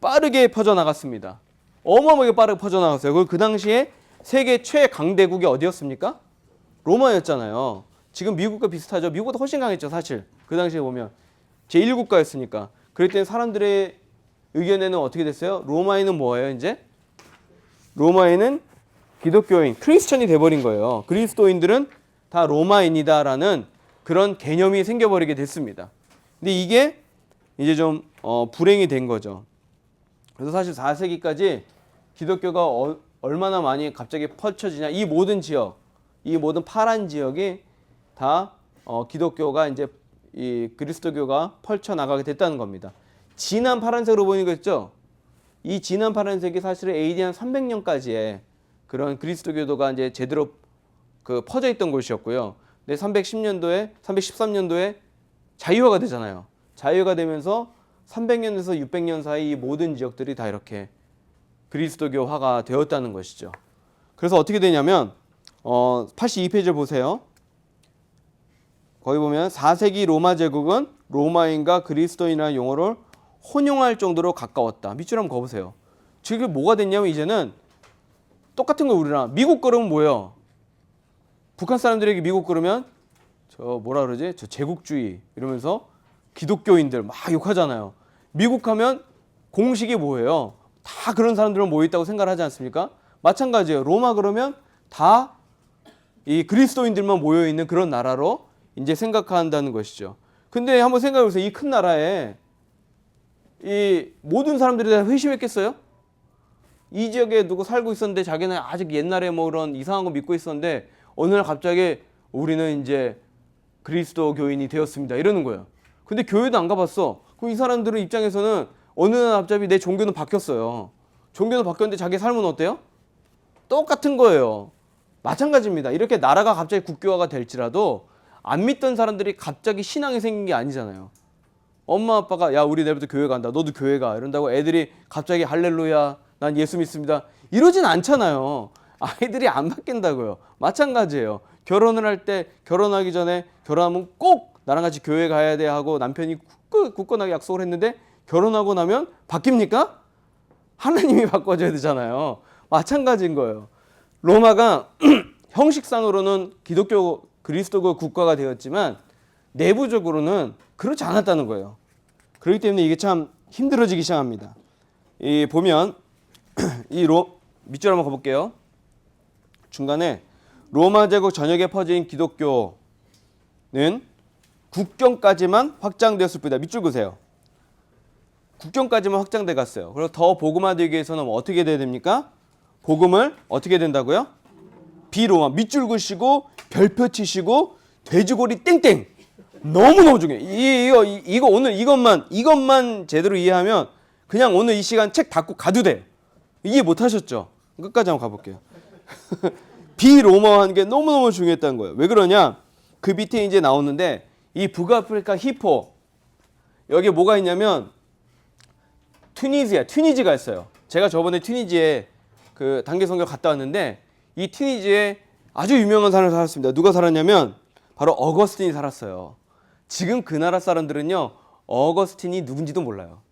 빠르게 퍼져나갔습니다. 어마어마하게 빠르게 퍼져나갔어요. 그리고 그 당시에 세계 최강대국이 어디였습니까? 로마였잖아요. 지금 미국과 비슷하죠. 미국보다 훨씬 강했죠, 사실. 그 당시에 보면 제1국가였으니까. 그럴 때 사람들의 의견에는 어떻게 됐어요? 로마에는 뭐예요, 이제? 로마에는 기독교인, 크리스천이 돼버린 거예요. 그리스도인들은 다 로마인이다라는 그런 개념이 생겨버리게 됐습니다. 근데 이게 이제 좀 불행이 된 거죠. 그래서 사실 4세기까지 기독교가 얼마나 많이 갑자기 펼쳐지냐, 이 모든 지역, 이 모든 파란 지역이 다 기독교가 이제 이 그리스도교가 펼쳐 나가게 됐다는 겁니다. 진한 파란색으로 보이는 거 있죠? 이 진한 파란색이 사실은 AD 한 300년까지의 그런 그리스도교도가 이제 제대로 그 퍼져 있던 곳이었고요. 근데 313년도에 자유화가 되잖아요. 자유화가 되면서 300년에서 600년 사이 이 모든 지역들이 다 이렇게 그리스도교화가 되었다는 것이죠. 그래서 어떻게 되냐면 82페이지를 보세요. 거기 보면 4세기 로마 제국은 로마인과 그리스도인이라는 용어를 혼용할 정도로 가까웠다. 밑줄 한번 그어보세요. 지금 뭐가 됐냐면 이제는 똑같은 거 우리랑 미국 그러면 뭐예요? 북한 사람들에게 미국 그러면 저 뭐라 그러지? 저 제국주의 이러면서 기독교인들 막 욕하잖아요. 미국 하면 공식이 뭐예요? 다 그런 사람들은 모여있다고 생각을 하지 않습니까? 마찬가지예요. 로마 그러면 다 이 그리스도인들만 모여있는 그런 나라로 이제 생각한다는 것이죠. 근데 한번 생각해보세요. 이 큰 나라에 이 모든 사람들이 다 회심했겠어요? 이 지역에 누구 살고 있었는데 자기는 아직 옛날에 뭐 그런 이상한 거 믿고 있었는데 어느 날 갑자기 우리는 이제 그리스도 교인이 되었습니다. 이러는 거예요. 근데 교회도 안 가봤어. 그럼 이 사람들은 입장에서는 어느 날 갑자기 내 종교는 바뀌었어요. 종교는 바뀌었는데 자기 삶은 어때요? 똑같은 거예요. 마찬가지입니다. 이렇게 나라가 갑자기 국교화가 될지라도 안 믿던 사람들이 갑자기 신앙이 생긴 게 아니잖아요. 엄마 아빠가 야 우리 내일부터 교회 간다. 너도 교회 가. 이런다고 애들이 갑자기 할렐루야 난 예수 믿습니다. 이러진 않잖아요. 아이들이 안 바뀐다고요. 마찬가지예요. 결혼을 할 때 결혼하기 전에 결혼하면 꼭 나랑 같이 교회 가야 돼 하고 남편이 굳건하게 약속을 했는데 결혼하고 나면 바뀝니까? 하나님이 바꿔줘야 되잖아요. 마찬가지인 거예요. 로마가 형식상으로는 기독교 그리스도교 국가가 되었지만 내부적으로는 그렇지 않았다는 거예요. 그렇기 때문에 이게 참 힘들어지기 시작합니다. 이 보면 밑줄 한번 가볼게요. 중간에 로마 제국 전역에 퍼진 기독교는 국경까지만 확장되었을 뿐이다. 밑줄 그으세요. 국경까지만 확장돼 갔어요. 그리고 더 복음화되기 위해서는 어떻게 돼야 됩니까? 복음을 어떻게 된다고요? 비로마 밑줄 그시고 별표 치시고 돼지고리 땡땡. 너무너무 중요해. 이거 오늘 이것만 제대로 이해하면 그냥 오늘 이 시간 책 닫고 가도 돼. 이해 못 하셨죠? 끝까지 한번 가볼게요. 비로마화하는 게 너무너무 중요했다는 거예요. 왜 그러냐? 그 밑에 이제 나오는데 이 북아프리카 히포 여기 뭐가 있냐면 튀니지가 있어요. 제가 저번에 튀니지에 그 단기 선교 갔다 왔는데 이 튀니지에 아주 유명한 사람이 살았습니다. 누가 살았냐면 바로 어거스틴이 살았어요. 지금 그 나라 사람들은요 어거스틴이 누군지도 몰라요.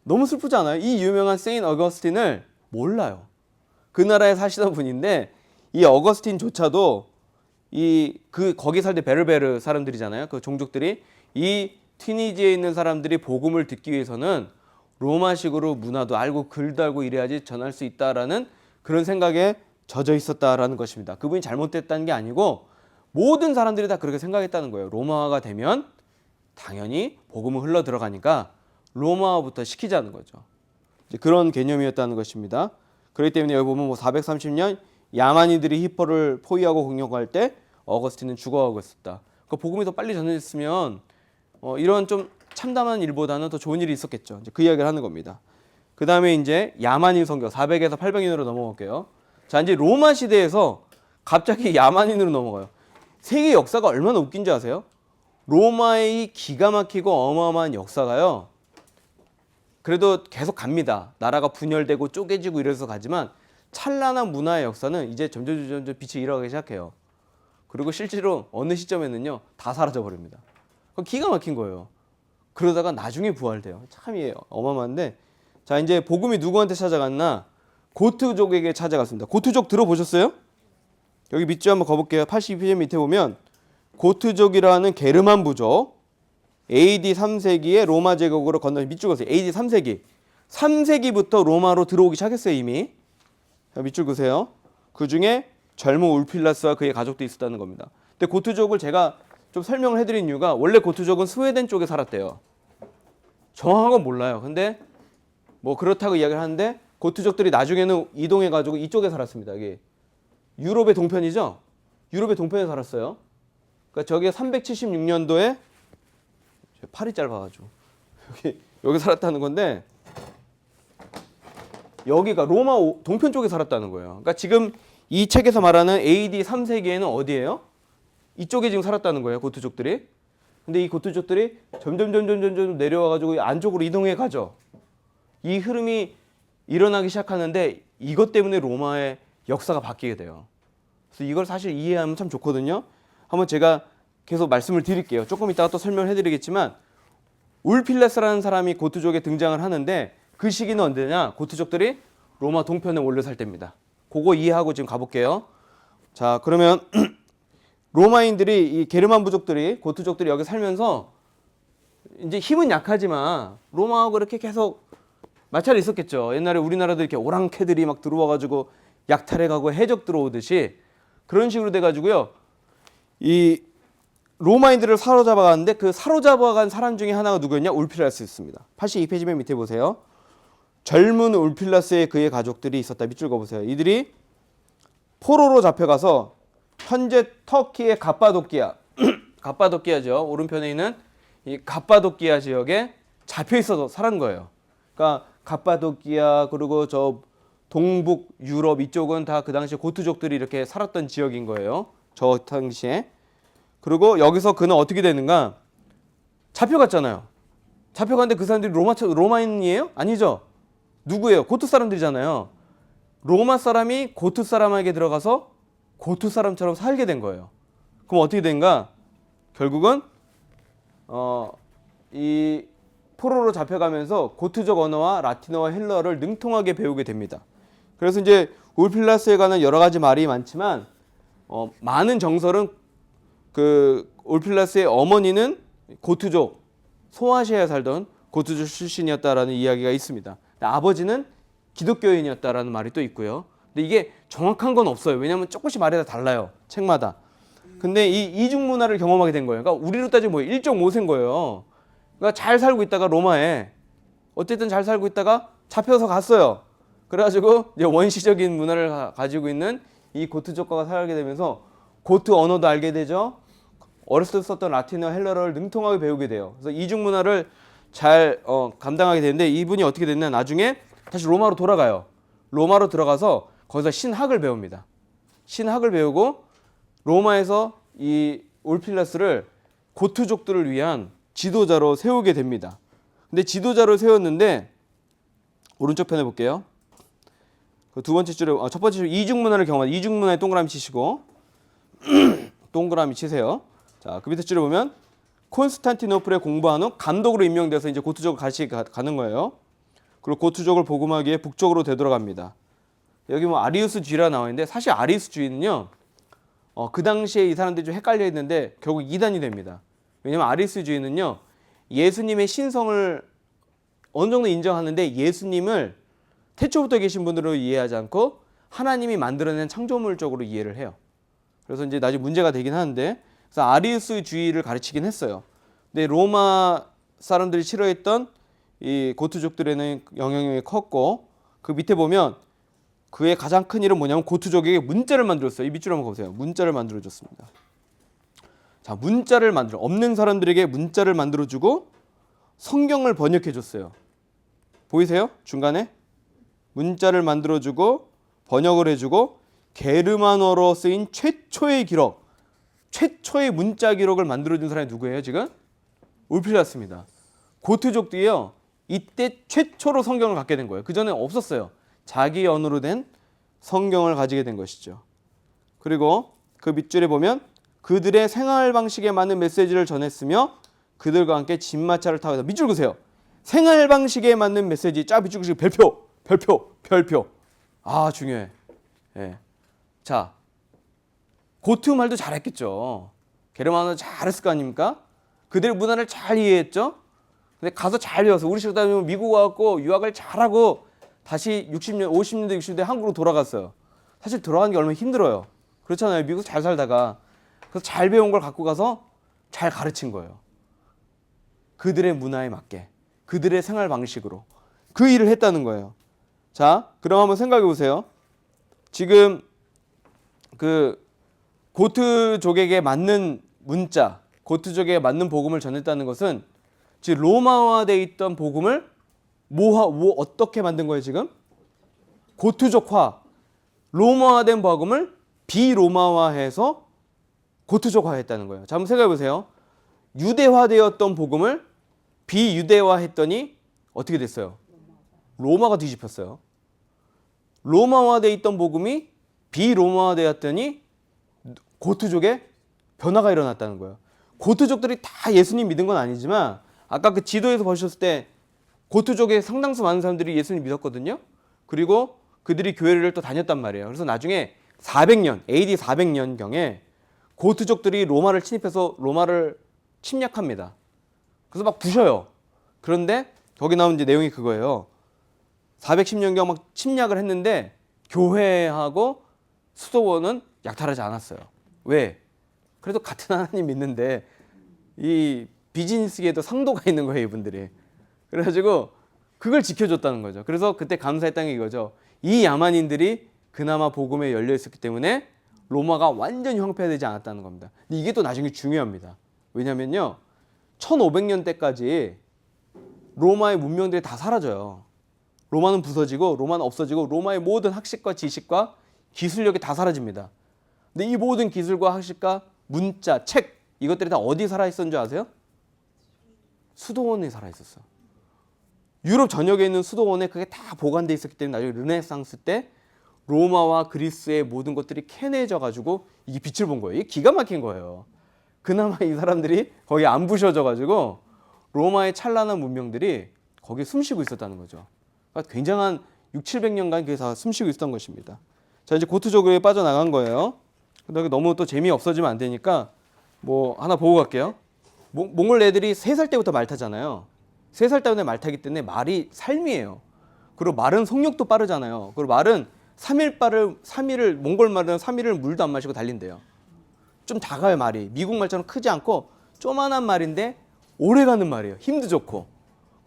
너무 슬프지 않아요? 이 유명한 세인 어거스틴을 몰라요. 그 나라에 사시던 분인데 이 어거스틴조차도 거기 살 때 베르베르 사람들이잖아요. 그 종족들이 이 튀니지에 있는 사람들이 복음을 듣기 위해서는 로마식으로 문화도 알고 글도 알고 이래야지 전할 수 있다라는 그런 생각에 젖어 있었다라는 것입니다. 그분이 잘못됐다는 게 아니고 모든 사람들이 다 그렇게 생각했다는 거예요. 로마화가 되면 당연히 복음은 흘러 들어가니까 로마화부터 시키자는 거죠. 이제 그런 개념이었다는 것입니다. 그렇기 때문에 여기 보면 뭐 430년 야만인들이 히포를 포위하고 공격할 때 어거스틴은 죽어가고 있었다. 그 복음이 더 빨리 전해졌으면 이런 좀 참담한 일보다는 더 좋은 일이 있었겠죠. 이제 그 이야기를 하는 겁니다. 그 다음에 이제 야만인 선교 400에서 800년으로 넘어갈게요. 자, 이제 로마 시대에서 갑자기 야만인으로 넘어가요. 세계 역사가 얼마나 웃긴지 아세요? 로마의 기가 막히고 어마어마한 역사가요. 그래도 계속 갑니다. 나라가 분열되고 쪼개지고 이래서 가지만 찬란한 문화의 역사는 이제 점점 빛이 일어나기 시작해요. 그리고 실제로 어느 시점에는요 다 사라져 버립니다. 기가 막힌 거예요. 그러다가 나중에 부활돼요. 참 어마어마한데, 자 이제 복음이 누구한테 찾아갔나? 고트족에게 찾아갔습니다. 고트족 들어보셨어요? 여기 밑줄 한번 가볼게요. 82페이지 밑에 보면 고트족이라는 게르만 부족, AD 3세기에 로마 제국으로 건너 밑줄 그으세요. AD 3세기. 3세기부터 로마로 들어오기 시작했어요 이미. 자, 밑줄 그으세요. 그 중에 젊은 울필라스와 그의 가족도 있었다는 겁니다. 근데 고트족을 제가 좀 설명을 해드린 이유가 원래 고트족은 스웨덴 쪽에 살았대요. 정확한 건 몰라요. 근데 뭐 그렇다고 이야기를 하는데 고트족들이 나중에는 이동해가지고 이쪽에 살았습니다. 이게 유럽의 동편이죠. 유럽의 동편에 살았어요. 그러니까 저게 376년도에 팔이 짧아가지고 여기 살았다는 건데 여기가 로마 동편 쪽에 살았다는 거예요. 그러니까 지금 이 책에서 말하는 AD 3세기에는 어디예요? 이쪽에 지금 살았다는 거예요, 고트족들이. 근데 이 고트족들이 점점 내려와가지고 안쪽으로 이동해 가죠. 이 흐름이 일어나기 시작하는데 이것 때문에 로마의 역사가 바뀌게 돼요. 그래서 이걸 사실 이해하면 참 좋거든요. 한번 제가 계속 말씀을 드릴게요. 조금 이따가 또 설명을 해드리겠지만 울필레스라는 사람이 고트족에 등장을 하는데 그 시기는 언제냐? 고트족들이 로마 동편에 올려 살 때입니다. 그거 이해하고 지금 가볼게요. 자, 그러면 로마인들이 이 게르만 부족들이 고트족들이 여기 살면서 이제 힘은 약하지만 로마하고 이렇게 계속 마찰이 있었겠죠. 옛날에 우리나라도 이렇게 오랑캐들이 막 들어와가지고 약탈해가고 해적 들어오듯이 그런 식으로 돼가지고요. 이 로마인들을 사로잡아가는데 그 사로잡아간 사람 중에 하나가 누구였냐? 울필라스였습니다. 82페이지 맨 밑에 보세요. 젊은 울필라스의 그의 가족들이 있었다. 밑줄 그어보세요. 이들이 포로로 잡혀가서 현재 터키의 갑바도키아, 갑바도키아죠. 오른편에 있는 이 갑바도키아 지역에 잡혀 있어서 살은 거예요. 그러니까 갑바도키아 그리고 저 동북 유럽 이쪽은 다 그 당시에 고트족들이 이렇게 살았던 지역인 거예요. 저 당시에. 그리고 여기서 그는 어떻게 되는가? 잡혀갔잖아요. 잡혀갔는데 그 사람들이 로마인이에요? 아니죠. 누구예요? 고트 사람들이잖아요. 로마 사람이 고트 사람에게 들어가서 고트 사람처럼 살게 된 거예요. 그럼 어떻게 된가? 결국은 이 포로로 잡혀가면서 고트족 언어와 라틴어와 헬러를 능통하게 배우게 됩니다. 그래서 이제 울필라스에 관한 여러 가지 말이 많지만 많은 정설은 그 울필라스의 어머니는 고트족, 소아시아에 살던 고트족 출신이었다라는 이야기가 있습니다. 아버지는 기독교인이었다라는 말이 또 있고요. 근데 이게 정확한 건 없어요. 왜냐하면 조금씩 말이 다 달라요. 책마다. 근데 이 이중 문화를 경험하게 된 거예요. 그러니까 우리로 따지면 뭐 1.5세인 거예요. 그러니까 잘 살고 있다가 로마에 어쨌든 잘 살고 있다가 잡혀서 갔어요. 그래가지고 이제 원시적인 문화를 가지고 있는 이 고트족과 살게 되면서 고트 언어도 알게 되죠. 어렸을 때 썼던 라틴어, 헬러를 능통하게 배우게 돼요. 그래서 이중 문화를 잘 감당하게 되는데 이분이 어떻게 됐냐? 나중에 다시 로마로 돌아가요. 로마로 들어가서 거기서 신학을 배웁니다. 신학을 배우고 로마에서 이 울필라스를 고트족들을 위한 지도자로 세우게 됩니다. 근데 지도자로 세웠는데 오른쪽 편에 볼게요. 그 두 번째 줄에 첫 번째 줄 이중 문화를 경험하다. 이중 문화에 동그라미 치시고 동그라미 치세요. 자, 그 밑에 줄에 보면 콘스탄티노플에 공부한 후 감독으로 임명돼서 이제 고트족을 같이 가는 거예요. 그리고 고트족을 복음하기 위해 북쪽으로 되돌아갑니다. 여기 뭐 아리우스주의라 나와 있는데 사실 아리우스주의는요 그 당시에 이 사람들이 좀 헷갈려 했는데 결국 이단이 됩니다. 왜냐하면 아리스주의는요 예수님의 신성을 어느 정도 인정하는데 예수님을 태초부터 계신 분으로 이해하지 않고 하나님이 만들어낸 창조물적으로 이해를 해요. 그래서 이제 나중에 문제가 되긴 하는데 그래서 아리우스주의를 가르치긴 했어요. 근데 로마 사람들이 싫어했던 이 고트족들에는 영향력이 컸고 그 밑에 보면 그의 가장 큰 일은 뭐냐면 고트족에게 문자를 만들었어요. 이 밑줄 한번 보세요. 문자를 만들어줬습니다. 자, 문자를 만들어 없는 사람들에게 문자를 만들어주고 성경을 번역해줬어요. 보이세요? 중간에 문자를 만들어주고 번역을 해주고 게르만어로 쓰인 최초의 기록, 최초의 문자 기록을 만들어준 사람이 누구예요? 지금 울필라스입니다. 고트족들이요 이때 최초로 성경을 갖게 된 거예요. 그 전에 없었어요. 자기 언어로 된 성경을 가지게 된 것이죠. 그리고 그 밑줄에 보면 그들의 생활 방식에 맞는 메시지를 전했으며 그들과 함께 진마차를 타고 밑줄 그세요. 생활 방식에 맞는 메시지 쫙 밑줄 그시고 별표. 아 중요해. 예. 자 고트 말도 잘했겠죠. 게르만어 잘했을 거 아닙니까? 그들의 문화를 잘 이해했죠. 근데 가서 잘 배워서 우리 식으로 따지면 미국 와갖고 유학을 잘하고 다시 60년, 50년대, 60년대 한국으로 돌아갔어요. 사실 돌아가는 게 얼마나 힘들어요. 그렇잖아요. 미국 잘 살다가. 그래서 잘 배운 걸 갖고 가서 잘 가르친 거예요. 그들의 문화에 맞게. 그들의 생활 방식으로. 그 일을 했다는 거예요. 자, 그럼 한번 생각해 보세요. 지금 그 고트족에게 맞는 문자, 고트족에게 맞는 복음을 전했다는 것은 즉 로마화되어 있던 복음을 어떻게 만든 거예요 지금? 고트족화, 로마화된 복음을 비로마화해서 고트족화했다는 거예요. 자, 한번 생각해 보세요. 유대화되었던 복음을 비유대화했더니 어떻게 됐어요? 로마가 뒤집혔어요. 로마화되어 있던 복음이 비로마화되었더니 고트족에 변화가 일어났다는 거예요. 고트족들이 다 예수님 믿은 건 아니지만 아까 그 지도에서 보셨을 때 고트족의 상당수 많은 사람들이 예수님 믿었거든요. 그리고 그들이 교회를 또 다녔단 말이에요. 그래서 나중에 400년, AD 400년경에 고트족들이 로마를 침입해서 로마를 침략합니다. 그래서 막 부셔요. 그런데 거기 나온 이제 내용이 그거예요. 410년경 막 침략을 했는데 교회하고 수도원은 약탈하지 않았어요. 왜? 그래도 같은 하나님 믿는데 이 비즈니스계에도 상도가 있는 거예요, 이분들이. 그래가지고 그걸 지켜줬다는 거죠. 그래서 그때 감사했다는 게 이거죠. 이 야만인들이 그나마 복음에 열려 있었기 때문에 로마가 완전히 황폐되지 않았다는 겁니다. 근데 이게 또 나중에 중요합니다. 왜냐면요, 1500년 때까지 로마의 문명들이 다 사라져요. 로마는 부서지고 로마는 없어지고 로마의 모든 학식과 지식과 기술력이 다 사라집니다. 근데 이 모든 기술과 학식과 문자, 책 이것들이 다 어디 살아있었는 줄 아세요? 수도원에 살아있었어. 유럽 전역에 있는 수도원에 그게 다 보관돼 있었기 때문에 나중에 르네상스 때 로마와 그리스의 모든 것들이 캐내져 가지고 이게 빛을 본 거예요. 이게 기가 막힌 거예요. 그나마 이 사람들이 거기 안 부셔져 가지고 로마의 찬란한 문명들이 거기에 숨쉬고 있었다는 거죠. 그러니까 굉장한 600~700년간 그게 다 숨쉬고 있었던 것입니다. 자, 이제 고트족에 빠져나간 거예요. 근데 너무 또 재미 없어지면 안 되니까 뭐 하나 보고 갈게요. 몽골 애들이 3살 때부터 말 타잖아요. 3살 때부터 말 타기 때문에 말이 삶이에요. 그리고 말은 속력도 빠르잖아요. 그리고 말은 3일을 몽골 말은 3일을 물도 안 마시고 달린대요. 좀 작아요, 말이. 미국 말처럼 크지 않고 조만한 말인데 오래 가는 말이에요. 힘도 좋고.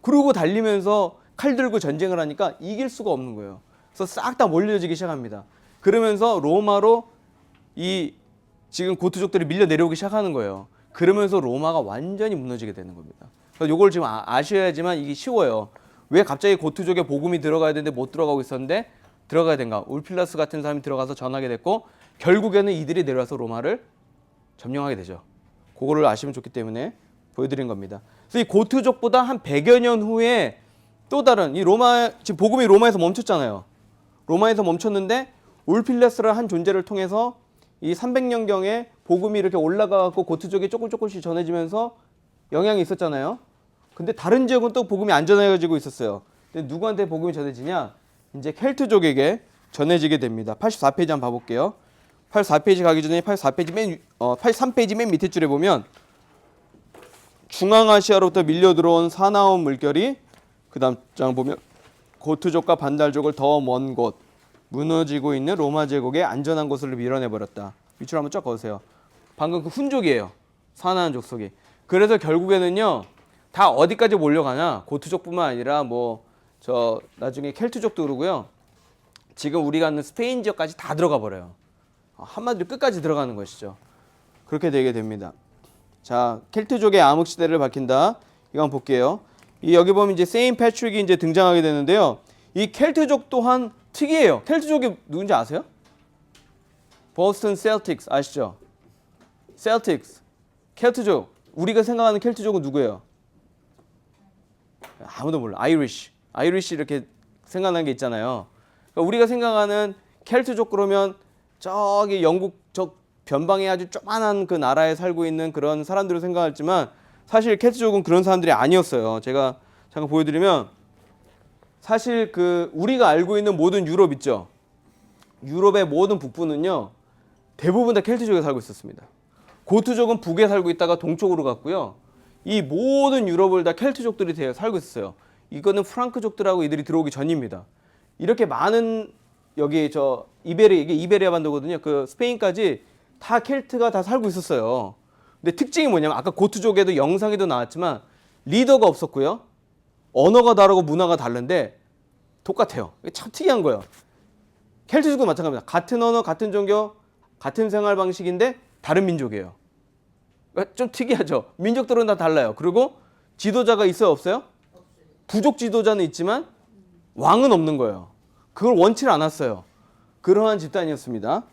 그러고 달리면서 칼 들고 전쟁을 하니까 이길 수가 없는 거예요. 그래서 싹 다 몰려지기 시작합니다. 그러면서 로마로 이 지금 고트족들이 밀려 내려오기 시작하는 거예요. 그러면서 로마가 완전히 무너지게 되는 겁니다. 그래서 이걸 지금 아셔야지만 이게 쉬워요. 왜 갑자기 고트족에 복음이 들어가야 되는데 못 들어가고 있었는데 들어가야 된가? 울필라스 같은 사람이 들어가서 전하게 됐고 결국에는 이들이 내려와서 로마를 점령하게 되죠. 그거를 아시면 좋기 때문에 보여드린 겁니다. 그래서 이 고트족보다 한 100여 년 후에 또 다른 이 로마 지금 복음이 로마에서 멈췄잖아요. 로마에서 멈췄는데 울필라스라는 한 존재를 통해서 이 300년경에 복음이 이렇게 올라가고 고트족이 조금씩 전해지면서 영향이 있었잖아요. 근데 다른 지역은 또 복음이 안 전해지고 있었어요. 근데 누구한테 복음이 전해지냐? 이제 켈트족에게 전해지게 됩니다. 84페이지 한번 봐볼게요. 84페이지 가기 전에 83페이지 맨 밑에 줄에 보면 중앙아시아로부터 밀려 들어온 사나운 물결이 그다음 장 보면 고트족과 반달족을 더 먼 곳 무너지고 있는 로마 제국의 안전한 곳으로 밀어내 버렸다. 밑으로 한번 쫙 거세요. 방금 그 훈족이에요. 사나운 족속이. 그래서 결국에는요. 다 어디까지 몰려가냐? 고트족뿐만 아니라 뭐 저 나중에 켈트족도 그러고요. 지금 우리가 아는 스페인 지역까지 다 들어가 버려요. 한마디로 끝까지 들어가는 것이죠. 그렇게 되게 됩니다. 자, 켈트족의 암흑 시대를 밝힌다. 이거 한번 볼게요. 이 여기 보면 이제 세인 패트릭이 이제 등장하게 되는데요. 이 켈트족 또한 특이해요. 켈트족이 누군지 아세요? 보스턴 셀틱스 아시죠? 셀틱스, 켈트족. 우리가 생각하는 켈트족은 누구예요? 아무도 몰라. 아이리시 이렇게 생각나는 게 있잖아요. 그러니까 우리가 생각하는 켈트족 그러면 저기 영국 저 변방에 아주 조그만한 그 나라에 살고 있는 그런 사람들을 생각하지만 사실 켈트족은 그런 사람들이 아니었어요. 제가 잠깐 보여드리면 사실 그 우리가 알고 있는 모든 유럽 있죠. 유럽의 모든 북부는요. 대부분 다 켈트족에 살고 있었습니다. 고트족은 북에 살고 있다가 동쪽으로 갔고요. 이 모든 유럽을 다 켈트족들이 살고 있었어요. 이거는 프랑크족들하고 이들이 들어오기 전입니다. 이렇게 많은 여기 저 이게 이베리아 반도거든요. 그 스페인까지 다 켈트가 다 살고 있었어요. 근데 특징이 뭐냐면 아까 고트족에도 영상에도 나왔지만 리더가 없었고요. 언어가 다르고 문화가 다른데 똑같아요. 이게 참 특이한 거예요. 켈트족도 마찬가지입니다. 같은 언어, 같은 종교, 같은 생활 방식인데 다른 민족이에요. 좀 특이하죠. 민족들은 다 달라요. 그리고 지도자가 있어요, 없어요? 부족 지도자는 있지만 왕은 없는 거예요. 그걸 원치를 않았어요. 그러한 집단이었습니다.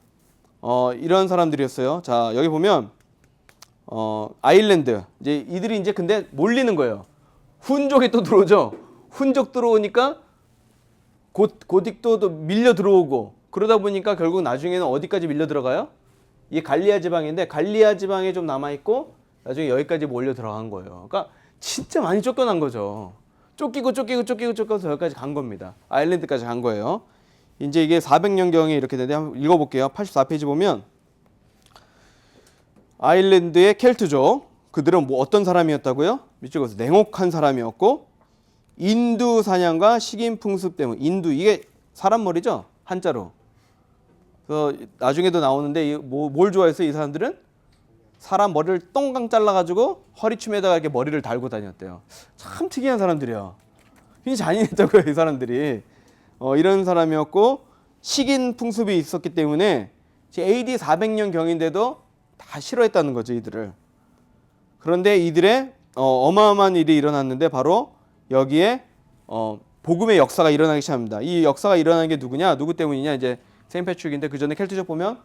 이런 사람들이었어요. 자, 여기 보면 아일랜드 이제 이들이 이제 근데 몰리는 거예요. 훈족이 또 들어오죠. 훈족 들어오니까 고딕도 밀려 들어오고 그러다 보니까 결국 나중에는 어디까지 밀려 들어가요? 이게 갈리아 지방인데 갈리아 지방에 좀 남아 있고 나중에 여기까지 몰려 들어간 거예요. 그러니까 진짜 많이 쫓겨난 거죠. 쫓겨서 여기까지 간 겁니다. 아일랜드까지 간 거예요. 이제 이게 400년경에 이렇게 되는데 한번 읽어볼게요. 84페이지 보면 아일랜드의 켈트족 그들은 뭐 어떤 사람이었다고요? 밑줄에서 냉혹한 사람이었고 인두 사냥과 식인 풍습 때문에 인두 이게 사람 머리죠 한자로. 그래서 나중에도 나오는데 뭘 좋아했어요 이 사람들은? 사람 머리를 똥강 잘라가지고 허리춤에다가 이렇게 머리를 달고 다녔대요. 참 특이한 사람들이야. 굉장히 잔인했다고요 이 사람들이. 이런 사람이었고 식인 풍습이 있었기 때문에 AD 400년 경인데도 다 싫어했다는 거죠 이들을. 그런데 이들의 어마어마한 일이 일어났는데 바로 여기에 복음의 역사가 일어나기 시작합니다. 이 역사가 일어나는 게 누구냐? 누구 때문이냐? 이제 세인 패트릭인데 그 전에 켈트족 보면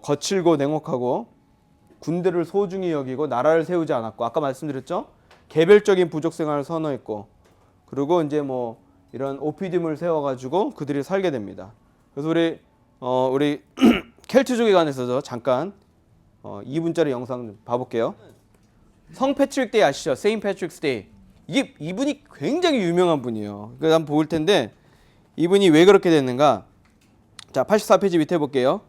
거칠고 냉혹하고 군대를 소중히 여기고 나라를 세우지 않았고 아까 말씀드렸죠? 개별적인 부족 생활을 선호했고 그리고 이제 뭐 이런 오피즘을 세워가지고 그들이 살게 됩니다. 그래서 우리 켈트족에 관해서 잠깐 2분짜리 영상 좀 봐볼게요. 성 패트릭 데이 아시죠? 세인 패트릭스 데이. 이분이 굉장히 유명한 분이에요. 그래서 한번 볼 텐데 이분이 왜 그렇게 됐는가? 자, 84페이지 밑에 볼게요.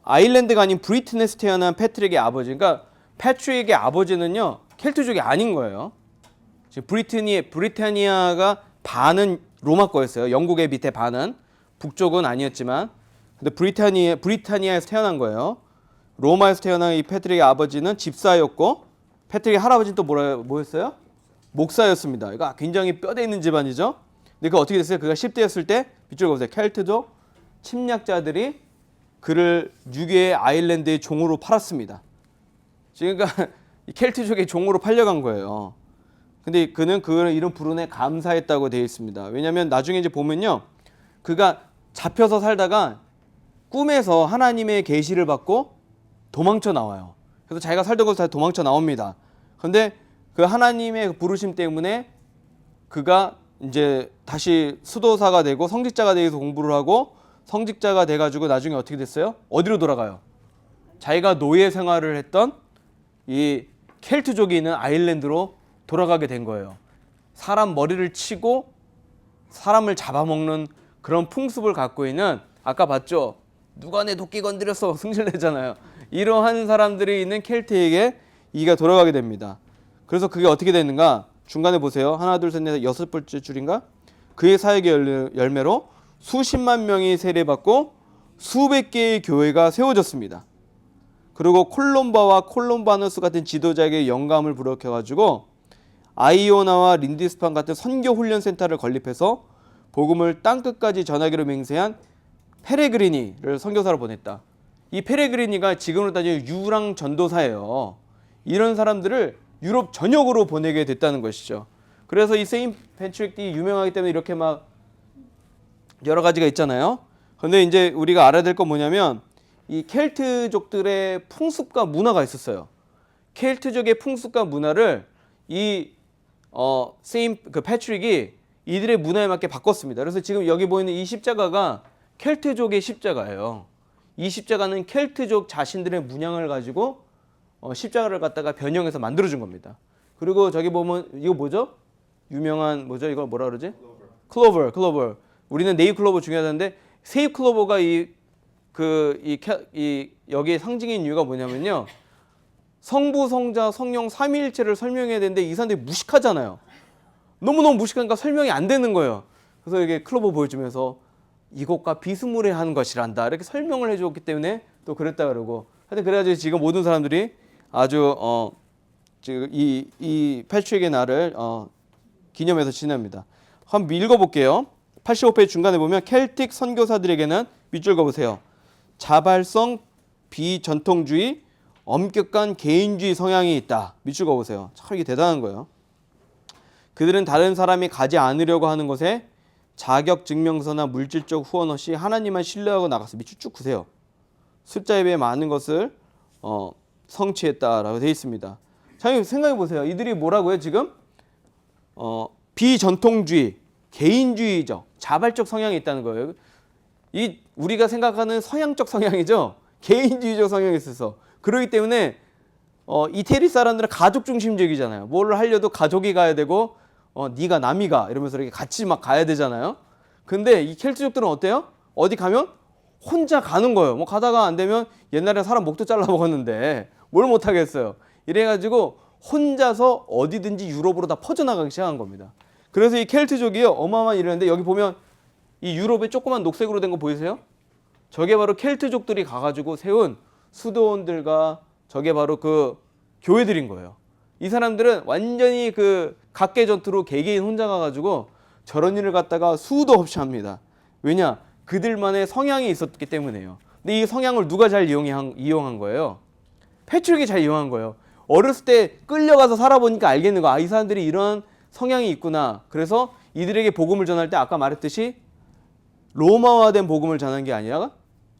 아일랜드가 아닌 브리튼에서 태어난 패트릭의 아버지. 그러니까 패트릭의 아버지는요 켈트족이 아닌 거예요. 지금 브리타니아가 반은 로마 거였어요. 영국의 밑에 반은 북쪽은 아니었지만, 근데 브리타니아에서 태어난 거예요. 로마에서 태어난 이 패트릭의 아버지는 집사였고, 패트릭의 할아버지는 또 뭐였어요? 목사였습니다. 이거 굉장히 뼈대 있는 집안이죠. 근데 그 어떻게 됐어요? 그가 10대였을 때 밑줄 보세요. 켈트족 침략자들이 그를 유괴의 아일랜드의 종으로 팔았습니다. 그러니까 켈트족의 종으로 팔려간 거예요. 근데 그는 그 이름 부름에 감사했다고 되어 있습니다. 왜냐하면 나중에 이제 보면요, 그가 잡혀서 살다가 꿈에서 하나님의 계시를 받고 도망쳐 나와요. 그래서 자기가 살던 곳에서 다 도망쳐 나옵니다. 그런데 그 하나님의 부르심 때문에 그가 이제 다시 수도사가 되고 성직자가 되어서 공부를 하고 성직자가 돼가지고 나중에 어떻게 됐어요? 어디로 돌아가요? 자기가 노예 생활을 했던 이 켈트족이 있는 아일랜드로 돌아가게 된 거예요. 사람 머리를 치고 사람을 잡아먹는 그런 풍습을 갖고 있는, 아까 봤죠? 누가 내 도끼 건드렸어 승질내잖아요. 이러한 사람들이 있는 켈트에게 이가 돌아가게 됩니다. 그래서 그게 어떻게 되는가? 중간에 보세요. 하나 둘 셋 넷 여섯 번째 줄인가? 그의 사역의 열매로 수십만 명이 세례받고 수백 개의 교회가 세워졌습니다. 그리고 콜롬바와 콜롬바누스 같은 지도자에게 영감을 불어켜가지고 아이오나와 린디스판 같은 선교 훈련 센터를 건립해서 복음을 땅끝까지 전하기로 맹세한 페레그리니를 선교사로 보냈다. 이 페레그리니가 지금으로 따지면 유랑 전도사예요. 이런 사람들을 유럽 전역으로 보내게 됐다는 것이죠. 그래서 이 세인 패트릭이 유명하기 때문에 이렇게 막 여러 가지가 있잖아요. 근데 이제 우리가 알아야 될 건 뭐냐면 이 켈트족들의 풍습과 문화가 있었어요. 켈트족의 풍습과 문화를 이 세인 그 패트릭이 이들의 문화에 맞게 바꿨습니다. 그래서 지금 여기 보이는 이 십자가가 켈트족의 십자가예요. 이 십자가는 켈트족 자신들의 문양을 가지고 십자가를 갖다가 변형해서 만들어준 겁니다. 그리고 저기 보면 이거 뭐죠? 유명한 뭐죠? 이거 뭐라 그러지? 클로버. 우리는 네잎 클로버 중요하다는데 세잎 클로버가 여기에 상징인 이유가 뭐냐면요. 성부, 성자, 성령 삼위일체를 설명해야 되는데 이 사람들이 무식하잖아요. 너무너무 무식하니까 설명이 안 되는 거예요. 그래서 이게 클로버 보여주면서 이것과 비스무리한 것이란다 이렇게 설명을 해줬기 때문에 또 그랬다 그러고 하여튼 그래가지고 지금 모든 사람들이 아주 지금 이 패트릭의 날을 기념해서 지냅니다. 한번 읽어볼게요. 85페이지 중간에 보면 켈틱 선교사들에게는 밑줄 그어보세요. 자발성, 비전통주의, 엄격한 개인주의 성향이 있다. 밑줄 그어보세요. 참 이게 대단한 거예요. 그들은 다른 사람이 가지 않으려고 하는 것에 자격증명서나 물질적 후원 없이 하나님만 신뢰하고 나가서 밑줄 쭉 그세요. 숫자에 비해 많은 것을 성취했다라고 되어 있습니다. 자, 생각해 보세요. 이들이 뭐라고요 지금? 비전통주의, 개인주의적, 자발적 성향이 있다는 거예요. 이 우리가 생각하는 서양적 성향이죠. 개인주의적 성향이 있어서 그렇기 때문에 이태리 사람들은 가족 중심적이잖아요. 뭘 하려도 가족이 가야 되고 네가 남이 가 이러면서 이렇게 같이 막 가야 되잖아요. 근데 이 켈트족들은 어때요? 어디 가면 혼자 가는 거예요. 뭐 가다가 안 되면 옛날에 사람 목도 잘라 먹었는데 뭘 못 하겠어요. 이래가지고 혼자서 어디든지 유럽으로 다 퍼져나가기 시작한 겁니다. 그래서 이 켈트족이요 어마어마한 일을 했는데 여기 보면 이 유럽에 조그만 녹색으로 된 거 보이세요? 저게 바로 켈트족들이 가가지고 세운 수도원들과 저게 바로 그 교회들인 거예요. 이 사람들은 완전히 그 각계 전투로 개개인 혼자 가가지고 저런 일을 갖다가 수도 없이 합니다. 왜냐? 그들만의 성향이 있었기 때문에요. 근데 이 성향을 누가 잘 이용한 거예요? 패트릭이 잘 이용한 거예요. 어렸을 때 끌려가서 살아보니까 알겠는 거. 이 사람들이 이런 성향이 있구나. 그래서 이들에게 복음을 전할 때 아까 말했듯이 로마화된 복음을 전한 게 아니라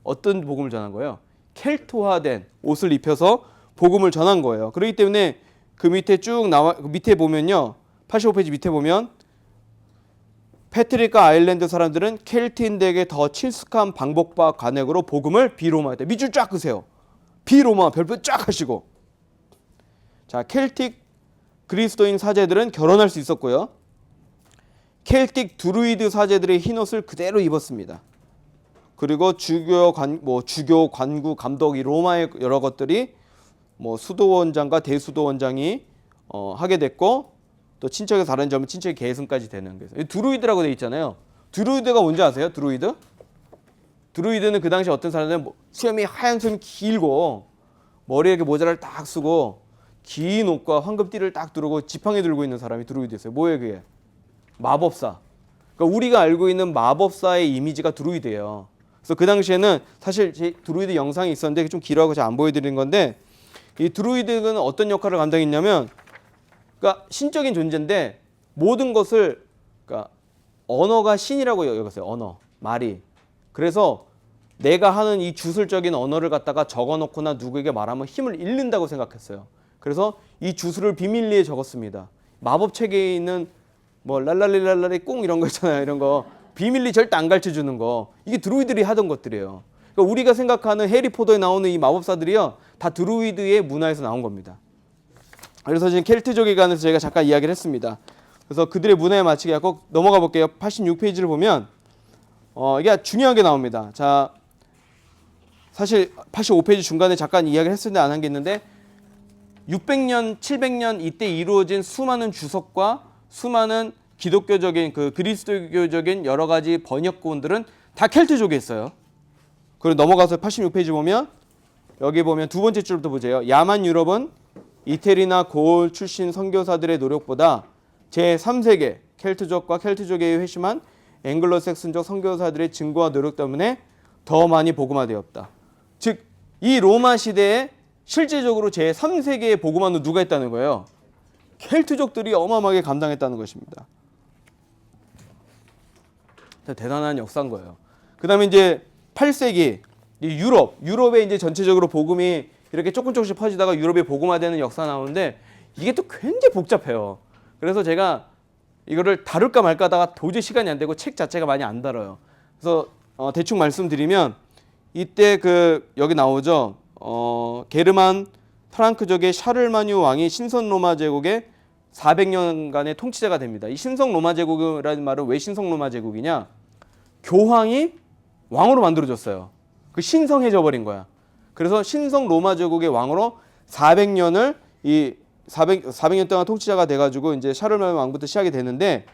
어떤 복음을 전한 거예요? 켈트화된 옷을 입혀서 복음을 전한 거예요. 그렇기 때문에 그 밑에 쭉 나와 밑에 보면요. 85페이지 밑에 보면 패트릭과 아일랜드 사람들은 켈트인들에게 더 친숙한 방법과 관행으로 복음을 비로마했다. 밑줄 쫙 그세요. 비로마 별표 쫙 하시고. 자, 켈틱 그리스도인 사제들은 결혼할 수 있었고요. 켈틱 드루이드 사제들의 흰옷을 그대로 입었습니다. 그리고 주교, 관구, 감독 이 로마의 여러 것들이 뭐 수도원장과 대수도원장이 하게 됐고 또 친척에서 다른 점은 친척의 계승까지 되는 거예요. 드루이드라고 돼 있잖아요. 드루이드가 뭔지 아세요? 드루이드는 그 당시 어떤 사람들은 수염이 하얀 수염이 길고 머리에 이렇게 모자를 딱 쓰고 긴 옷과 황금띠를 딱 두르고 지팡이 들고 있는 사람이 드루이드였어요. 뭐예요 그게? 마법사. 그러니까 우리가 알고 있는 마법사의 이미지가 드루이드예요. 그래서 그 당시에는 사실 제 드루이드 영상이 있었는데 좀 길어서 잘 안 보여드리는 건데 이 드루이드는 어떤 역할을 감당했냐면 그러니까 신적인 존재인데 모든 것을 그러니까 언어가 신이라고 여겼어요. 언어, 말이. 그래서 내가 하는 이 주술적인 언어를 갖다가 적어놓거나 누구에게 말하면 힘을 잃는다고 생각했어요. 그래서 이 주술을 비밀리에 적었습니다. 마법 체계에 있는 뭐 랄랄리랄랄리 꿍 이런 거 있잖아요. 이런 거 비밀리 절대 안 가르쳐 주는 거 이게 드루이드들이 하던 것들이에요. 그러니까 우리가 생각하는 해리포터에 나오는 이 마법사들이요 다 드루이드의 문화에서 나온 겁니다. 그래서 지금 켈트족에 관해서 제가 잠깐 이야기를 했습니다. 그래서 그들의 문화에 맞추게 하고 넘어가 볼게요. 86페이지를 보면 이게 중요한 게 나옵니다. 자, 사실 85페이지 중간에 잠깐 이야기를 했었는데 안 한 게 있는데 600년, 700년 이때 이루어진 수많은 주석과 수많은 기독교적인 그 그리스도교적인 여러 가지 번역본들은 다 켈트족에 있어요. 그리고 넘어가서 86페이지 보면 여기 보면 두 번째 줄부터 보세요. 야만 유럽은 이태리나 고을 출신 선교사들의 노력보다 제3세계 켈트족과 켈트족에 회심한 앵글로색슨족 선교사들의 증거와 노력 때문에 더 많이 복음화되었다. 즉, 이 로마 시대에 실제적으로 제3세계의 복음화는 누가 했다는 거예요? 켈트족들이 어마어마하게 감당했다는 것입니다. 대단한 역사인 거예요. 그 다음에 이제 8세기 유럽에 이제 전체적으로 복음이 이렇게 조금씩 퍼지다가 유럽에 복음화되는 역사가 나오는데 이게 또 굉장히 복잡해요. 그래서 제가 이거를 다룰까 말까 하다가 도저히 시간이 안 되고 책 자체가 많이 안 달아요. 그래서 대충 말씀드리면 이때 그 여기 나오죠. 게르만 프랑크족의 샤를마뉴 왕이 신성 로마 제국의 400년간의 통치자가 됩니다. 이 신성 로마 제국이라는 말은 왜 신성 로마 제국이냐? 교황이 왕으로 만들어졌어요. 그 신성해져 버린 거야. 그래서 신성 로마 제국의 왕으로 400년을 400년 동안 통치자가 돼가지고 이제 샤를마뉴 왕부터 시작이 되는데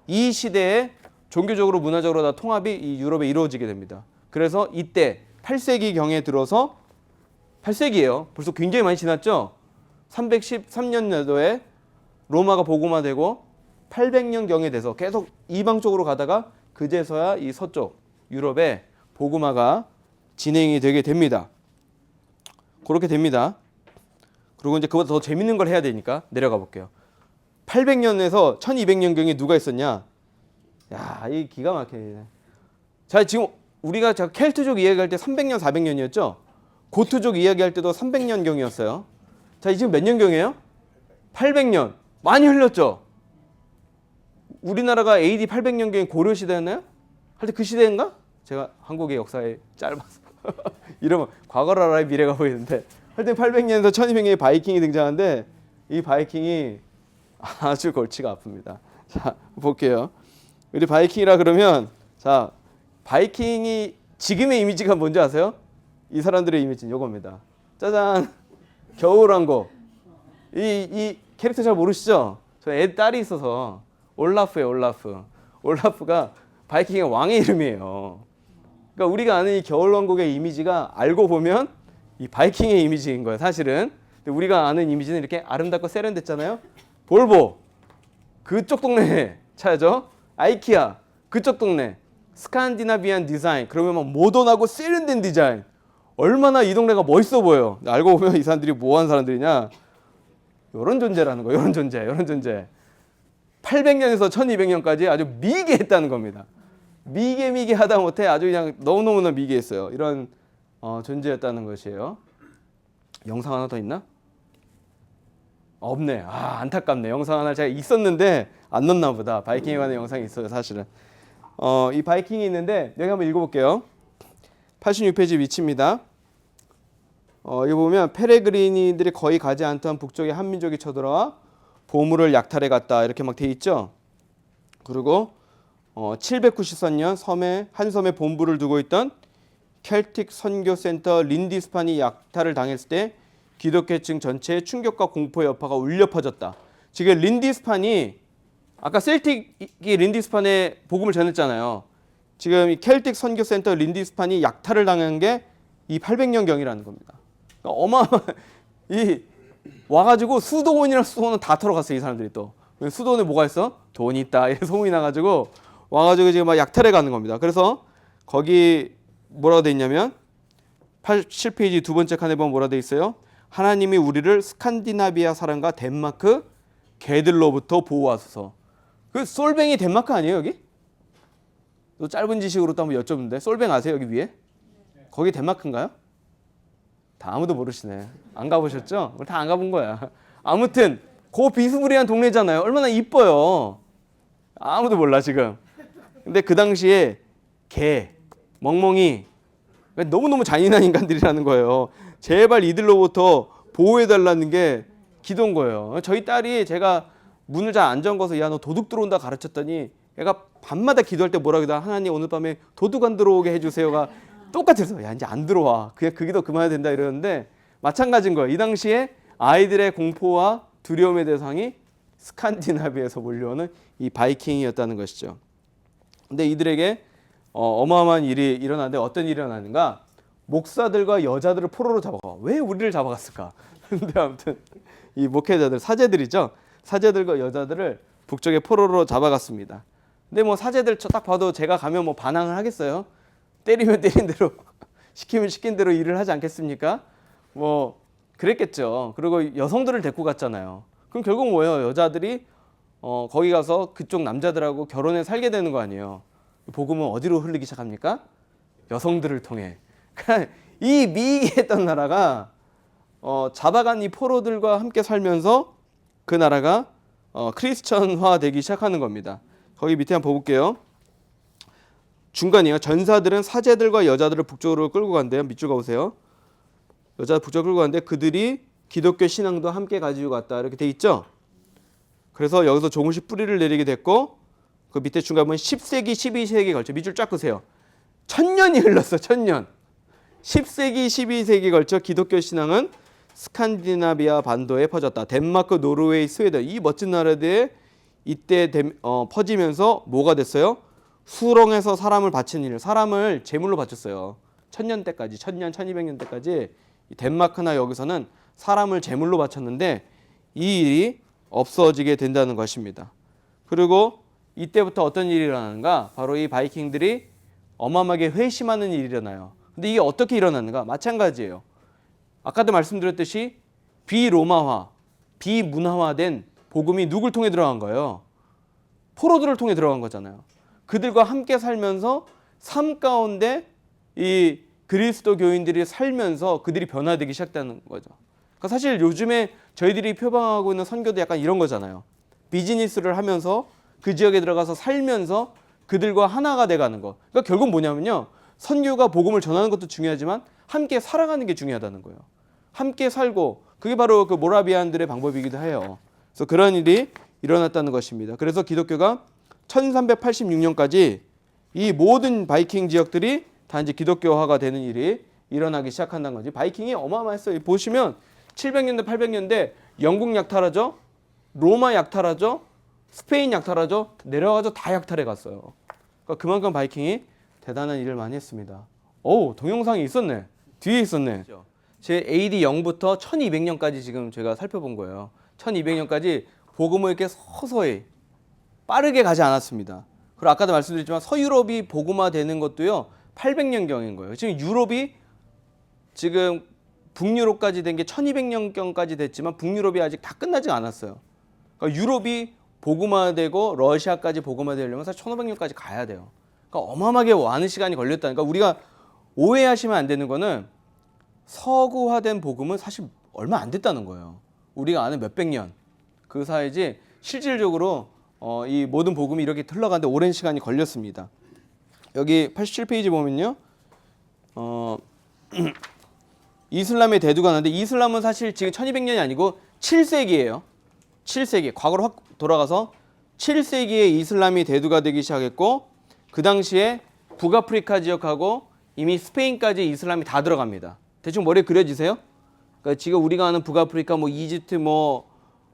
이 시대에 종교적으로 문화적으로 다 통합이 이 유럽에 이루어지게 됩니다. 그래서 이때 8세기 경에 들어서 8세기예요. 벌써 굉장히 많이 지났죠. 313년도에 로마가 복음화되고 800년 경에 돼서 계속 이방 쪽으로 가다가 그제서야 이 서쪽 유럽에 복음화가 진행이 되게 됩니다. 그렇게 됩니다. 그리고 이제 그보다 더 재밌는 걸 해야 되니까 내려가 볼게요. 800년에서 1200년경에 누가 있었냐? 야, 이 기가 막히네. 자, 지금 우리가 켈트족 이야기할 때 300년, 400년이었죠? 고트족 이야기할 때도 300년경이었어요. 자, 지금 몇 년경이에요? 800년. 많이 흘렸죠? 우리나라가 AD 800년경이 고려 시대였나요? 할 때 그 시대인가? 제가 한국의 역사에 짧아서 이러면 과거를 알아야 미래가 보이는데 할 때 800년에서 1200년에 바이킹이 등장하는데 이 바이킹이 아주 골치가 아픕니다. 자, 볼게요. 우리 바이킹이라 그러면 자, 바이킹이 지금의 이미지가 뭔지 아세요? 이 사람들의 이미지는 이겁니다. 짜잔, 겨울왕국. 이 캐릭터 잘 모르시죠? 저 애 딸이 있어서 올라프예요, 올라프. 올라프가 바이킹의 왕의 이름이에요. 그러니까 우리가 아는 이 겨울왕국의 이미지가 알고 보면 이 바이킹의 이미지인 거예요, 사실은. 근데 우리가 아는 이미지는 이렇게 아름답고 세련됐잖아요. 볼보, 그쪽 동네 차죠. 아이키아, 그쪽 동네. 스칸디나비안 디자인, 그러면 막 모던하고 세련된 디자인. 얼마나 이 동네가 멋있어 보여. 알고 보면 이 사람들이 뭐하는 사람들이냐. 이런 존재라는 거예요. 이런 존재. 800년에서 1200년까지 아주 미개했다는 겁니다. 미개하다 못해 아주 그냥 너무너무나 미개했어요. 이런 존재였다는 것이에요. 영상 하나 더 있나? 없네. 아, 안타깝네. 영상 하나 제가 있었는데 안 넣었나 보다. 바이킹에 관한 영상이 있어요, 사실은. 이 바이킹이 있는데 여기 한번 읽어볼게요. 86페이지 위치입니다. 여기 보면 페레그리니들이 거의 가지 않던 북쪽의 한민족이 쳐들어와 보물을 약탈해 갔다 이렇게 막 돼 있죠. 그리고 793년 한 섬에 본부를 두고 있던 켈틱 선교센터 린디스판이 약탈을 당했을 때 기독교층 전체에 충격과 공포의 여파가 울려 퍼졌다. 지금 린디스판이 아까 셀틱이 린디스판에 복음을 전했잖아요. 지금 이 켈틱 선교센터 린디스판이 약탈을 당한 게 이 800년경이라는 겁니다. 그러니까 이 와가지고 수도원이랑 수도원은 다 털어갔어요. 이 사람들이 또 수도원에 뭐가 있어? 돈이 있다 이런 소문이 나가지고 와가지고 지금 막 약탈해 가는 겁니다. 그래서 거기 뭐라고 돼 있냐면 87페이지 두 번째 칸에 보면 뭐라고 돼 있어요? 하나님이 우리를 스칸디나비아 사람과 덴마크 개들로부터 보호하소서. 그 솔뱅이 덴마크 아니에요 여기? 또 짧은 지식으로 또 한번 여쭤보는데 솔뱅 아세요 여기 위에? 거기 덴마크인가요? 다 아무도 모르시네. 안 가보셨죠? 우리 다 안 가본 거야. 아무튼 그 비스무리한 동네잖아요. 얼마나 이뻐요. 아무도 몰라 지금. 근데 그 당시에 개, 멍멍이 너무너무 잔인한 인간들이라는 거예요. 제발 이들로부터 보호해달라는 게 기도인 거예요. 저희 딸이 제가 문을 잘 안 잠궈서 야 너 도둑 들어온다 가르쳤더니 얘가 밤마다 기도할 때 뭐라고 하다 하나님 오늘 밤에 도둑 안 들어오게 해주세요가 똑같아서 야 이제 안 들어와. 그냥 그기도 그만해야 된다 이러는데 마찬가지인 거예요. 이 당시에 아이들의 공포와 두려움의 대상이 스칸디나비아에서 몰려오는 이 바이킹이었다는 것이죠. 근데 이들에게 어마어마한 일이 일어나는데 어떤 일이 일어나는가? 목사들과 여자들을 포로로 잡아가. 왜 우리를 잡아갔을까? 근데 아무튼 이 목회자들, 사제들이죠. 사제들과 여자들을 북쪽의 포로로 잡아갔습니다. 근데 뭐 사제들 딱 봐도 제가 가면 뭐 반항을 하겠어요? 때리면 때린 대로 시키면 시킨 대로 일을 하지 않겠습니까? 뭐 그랬겠죠. 그리고 여성들을 데리고 갔잖아요. 그럼 결국 뭐예요? 여자들이 거기 가서 그쪽 남자들하고 결혼해 살게 되는 거 아니에요. 복음은 어디로 흘리기 시작합니까? 여성들을 통해. 그러니까 이 미개했던 나라가 잡아간 이 포로들과 함께 살면서 그 나라가 크리스천화 되기 시작하는 겁니다. 거기 밑에 한번 볼게요. 중간이요. 전사들은 사제들과 여자들을 북쪽으로 끌고 간대요. 밑줄 가보세요. 여자 북쪽으로 끌고 갔는데 그들이 기독교 신앙도 함께 가지고 갔다 이렇게 돼 있죠. 그래서 여기서 조금씩 뿌리를 내리게 됐고 그 밑에 중간 보면 10세기, 12세기에 걸쳐 밑줄 쫙 그세요. 1000년이 흘렀어. 1000년. 10세기, 12세기에 걸쳐 기독교 신앙은 스칸디나비아 반도에 퍼졌다. 덴마크, 노르웨이, 스웨덴 이 멋진 나라들에 이때 퍼지면서 뭐가 됐어요? 수렁에서 사람을 바치는 일, 사람을 제물로 바쳤어요. 1000년 때까지, 1000년, 1200년 때까지 덴마크나 여기서는 사람을 제물로 바쳤는데 이 일이 없어지게 된다는 것입니다. 그리고 이때부터 어떤 일이 일어나는가? 바로 이 바이킹들이 어마어마하게 회심하는 일이 일어나요. 근데 이게 어떻게 일어나는가? 마찬가지예요. 아까도 말씀드렸듯이 비로마화, 비문화화된 복음이 누굴 통해 들어간 거예요? 포로들을 통해 들어간 거잖아요. 그들과 함께 살면서 삶 가운데 이 그리스도 교인들이 살면서 그들이 변화되기 시작되는 거죠. 그러니까 사실 요즘에 저희들이 표방하고 있는 선교도 약간 이런 거잖아요. 비즈니스를 하면서 그 지역에 들어가서 살면서 그들과 하나가 돼가는 거. 그러니까 결국 뭐냐면요. 선교가 복음을 전하는 것도 중요하지만 함께 살아가는 게 중요하다는 거예요. 함께 살고 그게 바로 그 모라비안들의 방법이기도 해요. 그래서 그런 일이 일어났다는 것입니다. 그래서 기독교가 1386년까지 이 모든 바이킹 지역들이 다 이제 기독교화가 되는 일이 일어나기 시작한다는 거지. 바이킹이 어마어마했어요. 보시면 700년대, 800년대 영국 약탈하죠. 로마 약탈하죠. 스페인 약탈하죠. 내려가서 다 약탈해 갔어요. 그러니까 그만큼 바이킹이 대단한 일을 많이 했습니다. 오, 동영상이 있었네. 뒤에 있었네. 제 AD 0부터 1200년까지 지금 제가 살펴본 거예요. 1200년까지 복음을 이렇게 서서히 빠르게 가지 않았습니다. 그리고 아까도 말씀드렸지만 서유럽이 복음화되는 것도요 800년경인 거예요. 지금 유럽이 지금 북유럽까지 된 게 1200년경까지 됐지만 북유럽이 아직 다 끝나지 않았어요. 그러니까 유럽이 복음화되고 러시아까지 복음화되려면 사실 1500년까지 가야 돼요. 그러니까 어마어마하게 많은 시간이 걸렸다니까. 우리가 오해하시면 안 되는 거는 서구화된 복음은 사실 얼마 안 됐다는 거예요. 우리가 아는 몇백 년 그 사이지 실질적으로 이 모든 복음이 이렇게 흘러가는데 오랜 시간이 걸렸습니다. 여기 87페이지 보면요. 이슬람의 대두가 나는데 이슬람은 사실 지금 1200년이 아니고 7세기예요. 7세기. 과거로 확 돌아가서 7세기에 이슬람이 대두가 되기 시작했고 그 당시에 북아프리카 지역하고 이미 스페인까지 이슬람이 다 들어갑니다. 대충 머리에 그려지세요? 그러니까 지금 우리가 아는 북아프리카 뭐 이집트 뭐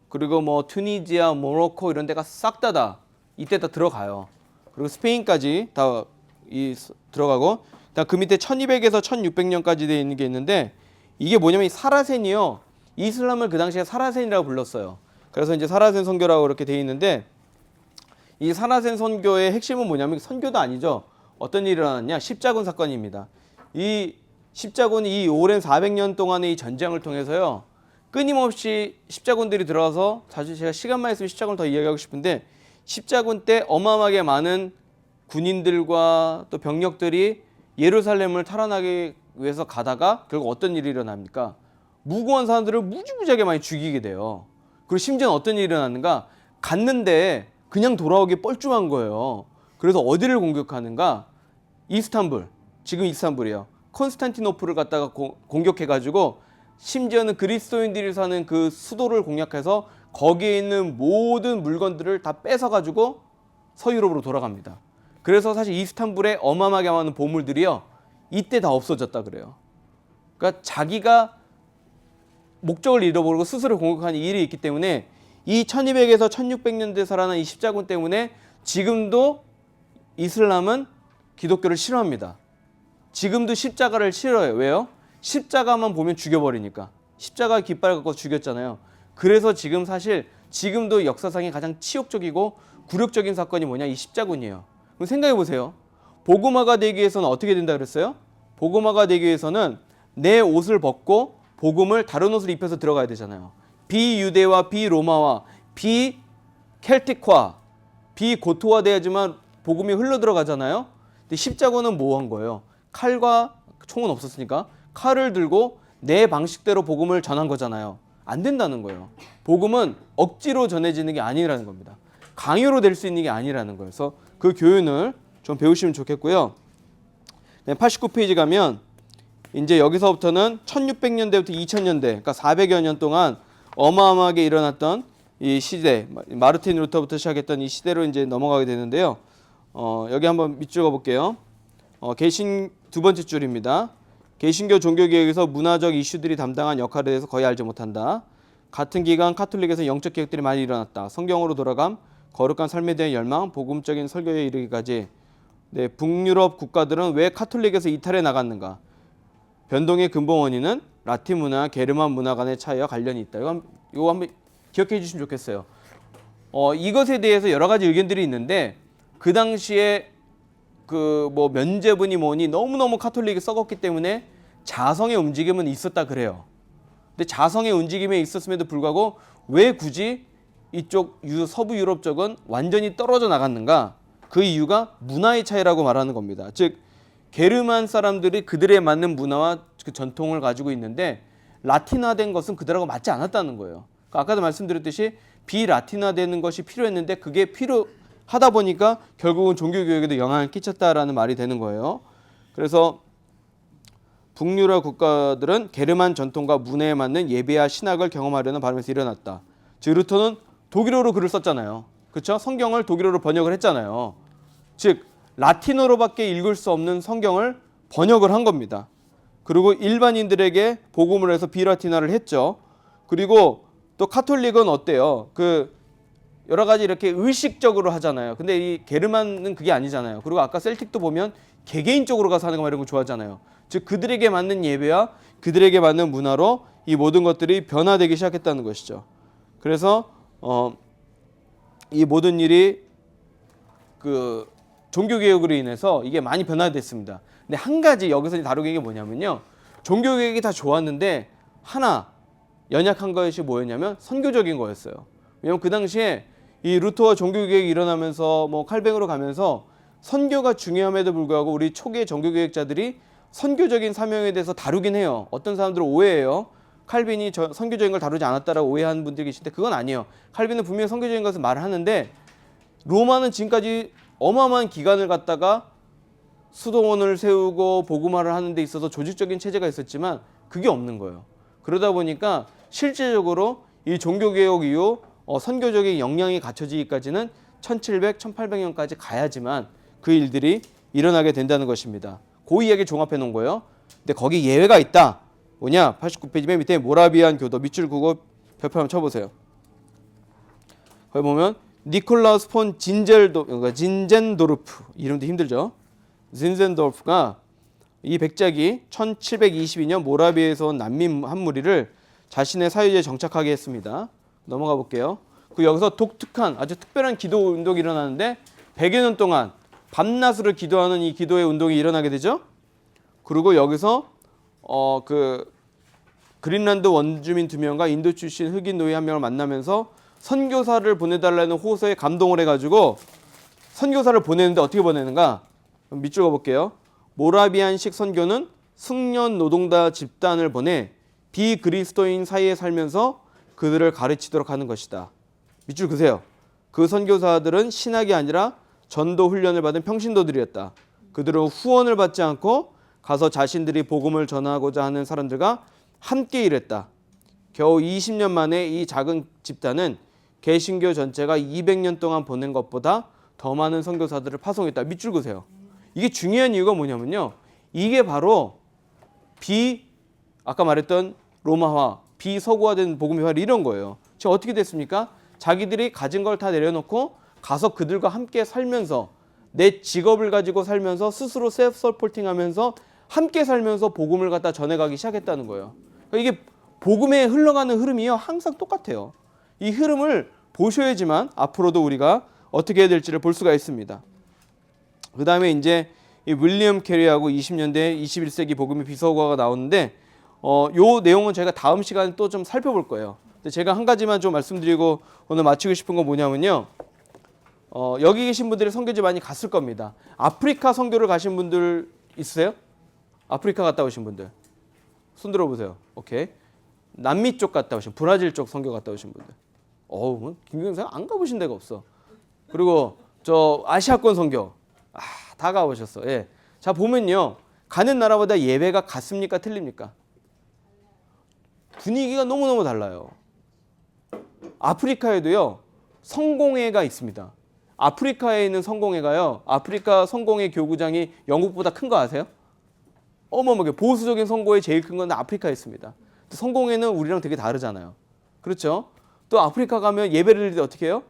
그리고 뭐 튜니지아, 모로코 이런 데가 싹 다 이때 다 들어가요. 그리고 스페인까지 다 들어가고 그 밑에 1200에서 1600년까지 되어 있는 게 있는데 이게 뭐냐면 이 사라센이요. 이슬람을 그 당시에 사라센이라고 불렀어요. 그래서 이제 사라센 선교라고 이렇게 되어 있는데 이 사라센 선교의 핵심은 뭐냐면 선교도 아니죠. 어떤 일이 일어났냐? 십자군 사건입니다. 이 십자군이 이 오랜 400년 동안의 이 전쟁을 통해서요. 끊임없이 십자군들이 들어와서 사실 제가 시간만 있으면 십자군을 더 이야기하고 싶은데 십자군 때 어마어마하게 많은 군인들과 또 병력들이 예루살렘을 탈환하기 위해서 가다가 결국 어떤 일이 일어납니까? 무고한 사람들을 무지무지하게 많이 죽이게 돼요. 그리고 심지어는 어떤 일이 일어났는가? 갔는데 그냥 돌아오기 뻘쭘한 거예요. 그래서 어디를 공격하는가? 이스탄불, 지금 이스탄불이에요. 콘스탄티노플을 갖다가 공격해가지고 심지어는 그리스도인들이 사는 그 수도를 공략해서 거기에 있는 모든 물건들을 다 뺏어가지고 서유럽으로 돌아갑니다. 그래서 사실 이스탄불에 어마어마하게 많은 보물들이요. 이때 다 없어졌다 그래요. 그러니까 자기가 목적을 잃어버리고 스스로 공격하는 일이 있기 때문에 이 1200에서 1600년대에 살아난 이 십자군 때문에 지금도 이슬람은 기독교를 싫어합니다. 지금도 십자가를 싫어해요. 왜요? 십자가만 보면 죽여버리니까. 십자가 깃발 갖고 죽였잖아요. 그래서 지금 사실 지금도 역사상의 가장 치욕적이고 굴욕적인 사건이 뭐냐? 이 십자군이에요. 그럼 생각해 보세요. 복음화가 되기 위해서는 어떻게 된다 그랬어요? 복음화가 되기 위해서는 내 옷을 벗고 복음을 다른 옷을 입혀서 들어가야 되잖아요. 비유대와 비로마와 비켈틱화, 비고토화 돼야지만 복음이 흘러 들어가잖아요. 근데 십자군은 뭐 한 거예요? 칼과 총은 없었으니까 칼을 들고 내 방식대로 복음을 전한 거잖아요. 안 된다는 거예요. 복음은 억지로 전해지는 게 아니라는 겁니다. 강요로 될 수 있는 게 아니라는 거예요. 그래서 그 교훈을 좀 배우시면 좋겠고요. 89페이지 가면 이제 여기서부터는 1600년대부터 2000년대, 그러니까 400여 년 동안 어마어마하게 일어났던 이 시대, 마르틴 루터부터 시작했던 이 시대로 이제 넘어가게 되는데요. 여기 한번 밑줄 가볼게요. 개신 두 번째 줄입니다. 개신교 종교개혁에서 문화적 이슈들이 담당한 역할에 대해서 거의 알지 못한다. 같은 기간 카톨릭에서 영적 개혁들이 많이 일어났다. 성경으로 돌아감, 거룩한 삶에 대한 열망, 복음적인 설교에 이르기까지. 네, 북유럽 국가들은 왜 카톨릭에서 이탈해 나갔는가? 변동의 근본 원인은 라틴 문화, 게르만 문화 간의 차이와 관련이 있다. 이거 한번 기억해 주시면 좋겠어요. 이것에 대해서 여러 가지 의견들이 있는데 그 당시에 그 뭐 면제부니 뭐니 너무너무 카톨릭이 썩었기 때문에 자성의 움직임은 있었다 그래요. 근데 자성의 움직임에 있었음에도 불구하고 왜 굳이 이쪽 서부 유럽 쪽은 완전히 떨어져 나갔는가? 그 이유가 문화의 차이라고 말하는 겁니다. 즉 게르만 사람들이 그들에 맞는 문화와 그 전통을 가지고 있는데 라틴화된 것은 그들하고 맞지 않았다는 거예요. 그러니까 아까도 말씀드렸듯이 비라틴화되는 것이 필요했는데 그게 필요하다 보니까 결국은 종교교육에도 영향을 끼쳤다라는 말이 되는 거예요. 그래서 북유럽 국가들은 게르만 전통과 문화에 맞는 예배와 신학을 경험하려는 바람에서 일어났다. 즉 루터는 독일어로 글을 썼잖아요. 그렇죠? 성경을 독일어로 번역을 했잖아요. 즉 라틴어로밖에 읽을 수 없는 성경을 번역을 한 겁니다. 그리고 일반인들에게 복음을 해서 비라틴화를 했죠. 그리고 또 카톨릭은 어때요? 그 여러 가지 이렇게 의식적으로 하잖아요. 근데 이 게르만은 그게 아니잖아요. 그리고 아까 셀틱도 보면 개개인적으로 가서 하는 거 이런 거 좋아하잖아요. 즉 그들에게 맞는 예배와 그들에게 맞는 문화로 이 모든 것들이 변화되기 시작했다는 것이죠. 그래서 이 모든 일이 그 종교개혁으로 인해서 이게 많이 변화됐습니다. 근데 한 가지 여기서 다루는 게 뭐냐면요. 종교개혁이 다 좋았는데 하나 연약한 것이 뭐였냐면 선교적인 거였어요. 왜냐면 그 당시에 이 루터와 종교개혁이 일어나면서 뭐 칼뱅으로 가면서 선교가 중요함에도 불구하고 우리 초기의 종교개혁자들이 선교적인 사명에 대해서 다루긴 해요. 어떤 사람들은 오해해요. 칼빈이 선교적인 걸 다루지 않았다라고 오해하는 분들이 계신데 그건 아니에요. 칼빈은 분명히 선교적인 것을 말을 하는데 로마는 지금까지 어마어마한 기간을 갖다가 수도원을 세우고 복음화를 하는 데 있어서 조직적인 체제가 있었지만 그게 없는 거예요. 그러다 보니까 실제적으로 이 종교개혁 이후 선교적인 역량이 갖춰지기까지는 1700, 1800년까지 가야지만 그 일들이 일어나게 된다는 것입니다. 그 이야기 종합해 놓은 거예요. 근데 거기 예외가 있다. 뭐냐? 89페이지 맨 밑에 모라비안 교도 밑줄 그거 별표 한번 쳐보세요. 거기 보면 니콜라우스 폰 진젠도르프 이름도 힘들죠. 진젠도르프가 이 백작이 1722년 모라비에서 온 난민 한 무리를 자신의 사유지에 정착하게 했습니다. 넘어가 볼게요. 그 여기서 독특한 아주 특별한 기도 운동이 일어나는데 100여 년 동안 밤낮으로 기도하는 이 기도의 운동이 일어나게 되죠. 그리고 여기서 그 그린란드 원주민 2명과 인도 출신 흑인 노예 1명을 만나면서 선교사를 보내달라는 호소에 감동을 해가지고 선교사를 보내는데 어떻게 보내는가? 밑줄 가볼게요. 모라비안식 선교는 승려 노동자 집단을 보내 비그리스도인 사이에 살면서 그들을 가르치도록 하는 것이다. 밑줄 그세요. 그 선교사들은 신학이 아니라 전도 훈련을 받은 평신도들이었다. 그들은 후원을 받지 않고 가서 자신들이 복음을 전하고자 하는 사람들과 함께 일했다. 겨우 20년 만에 이 작은 집단은 개신교 전체가 200년 동안 보낸 것보다 더 많은 선교사들을 파송했다. 밑줄 그세요. 이게 중요한 이유가 뭐냐면요. 이게 바로 아까 말했던 로마화, 비서구화된 복음의 활 이런 거예요. 지금 어떻게 됐습니까? 자기들이 가진 걸 다 내려놓고 가서 그들과 함께 살면서 내 직업을 가지고 살면서 스스로 셀프 서포팅하면서 함께 살면서 복음을 갖다 전해가기 시작했다는 거예요. 그러니까 이게 복음에 흘러가는 흐름이요 항상 똑같아요. 이 흐름을 보셔야지만 앞으로도 우리가 어떻게 해야 될지를 볼 수가 있습니다. 그 다음에 이제 이 윌리엄 캐리하고 20년대 21세기 복음의 비서구화가 나오는데 요 내용은 저희가 다음 시간에 또 좀 살펴볼 거예요. 근데 제가 한 가지만 좀 말씀드리고 오늘 마치고 싶은 건 뭐냐면요. 여기 계신 분들이 선교지 많이 갔을 겁니다. 아프리카 선교를 가신 분들 있으세요? 아프리카 갔다 오신 분들 손 들어보세요. 오케이. 남미 쪽 갔다 오신, 브라질 쪽 선교 갔다 오신 분들. 김경생 안 가보신 데가 없어. 그리고 저 아시아권 선교 다 가보셨어. 예. 자 보면요, 가는 나라마다 예배가 같습니까, 틀립니까? 분위기가 너무너무 달라요. 아프리카에도요 성공회가 있습니다. 아프리카에 있는 성공회가요, 아프리카 성공회 교구장이 영국보다 큰 거 아세요? 어마어마하게 보수적인 선거에 제일 큰 건 아프리카에 있습니다. 성공회는 우리랑 되게 다르잖아요. 그렇죠? 또 아프리카 가면 예배를 드릴 때 어떻게 해요?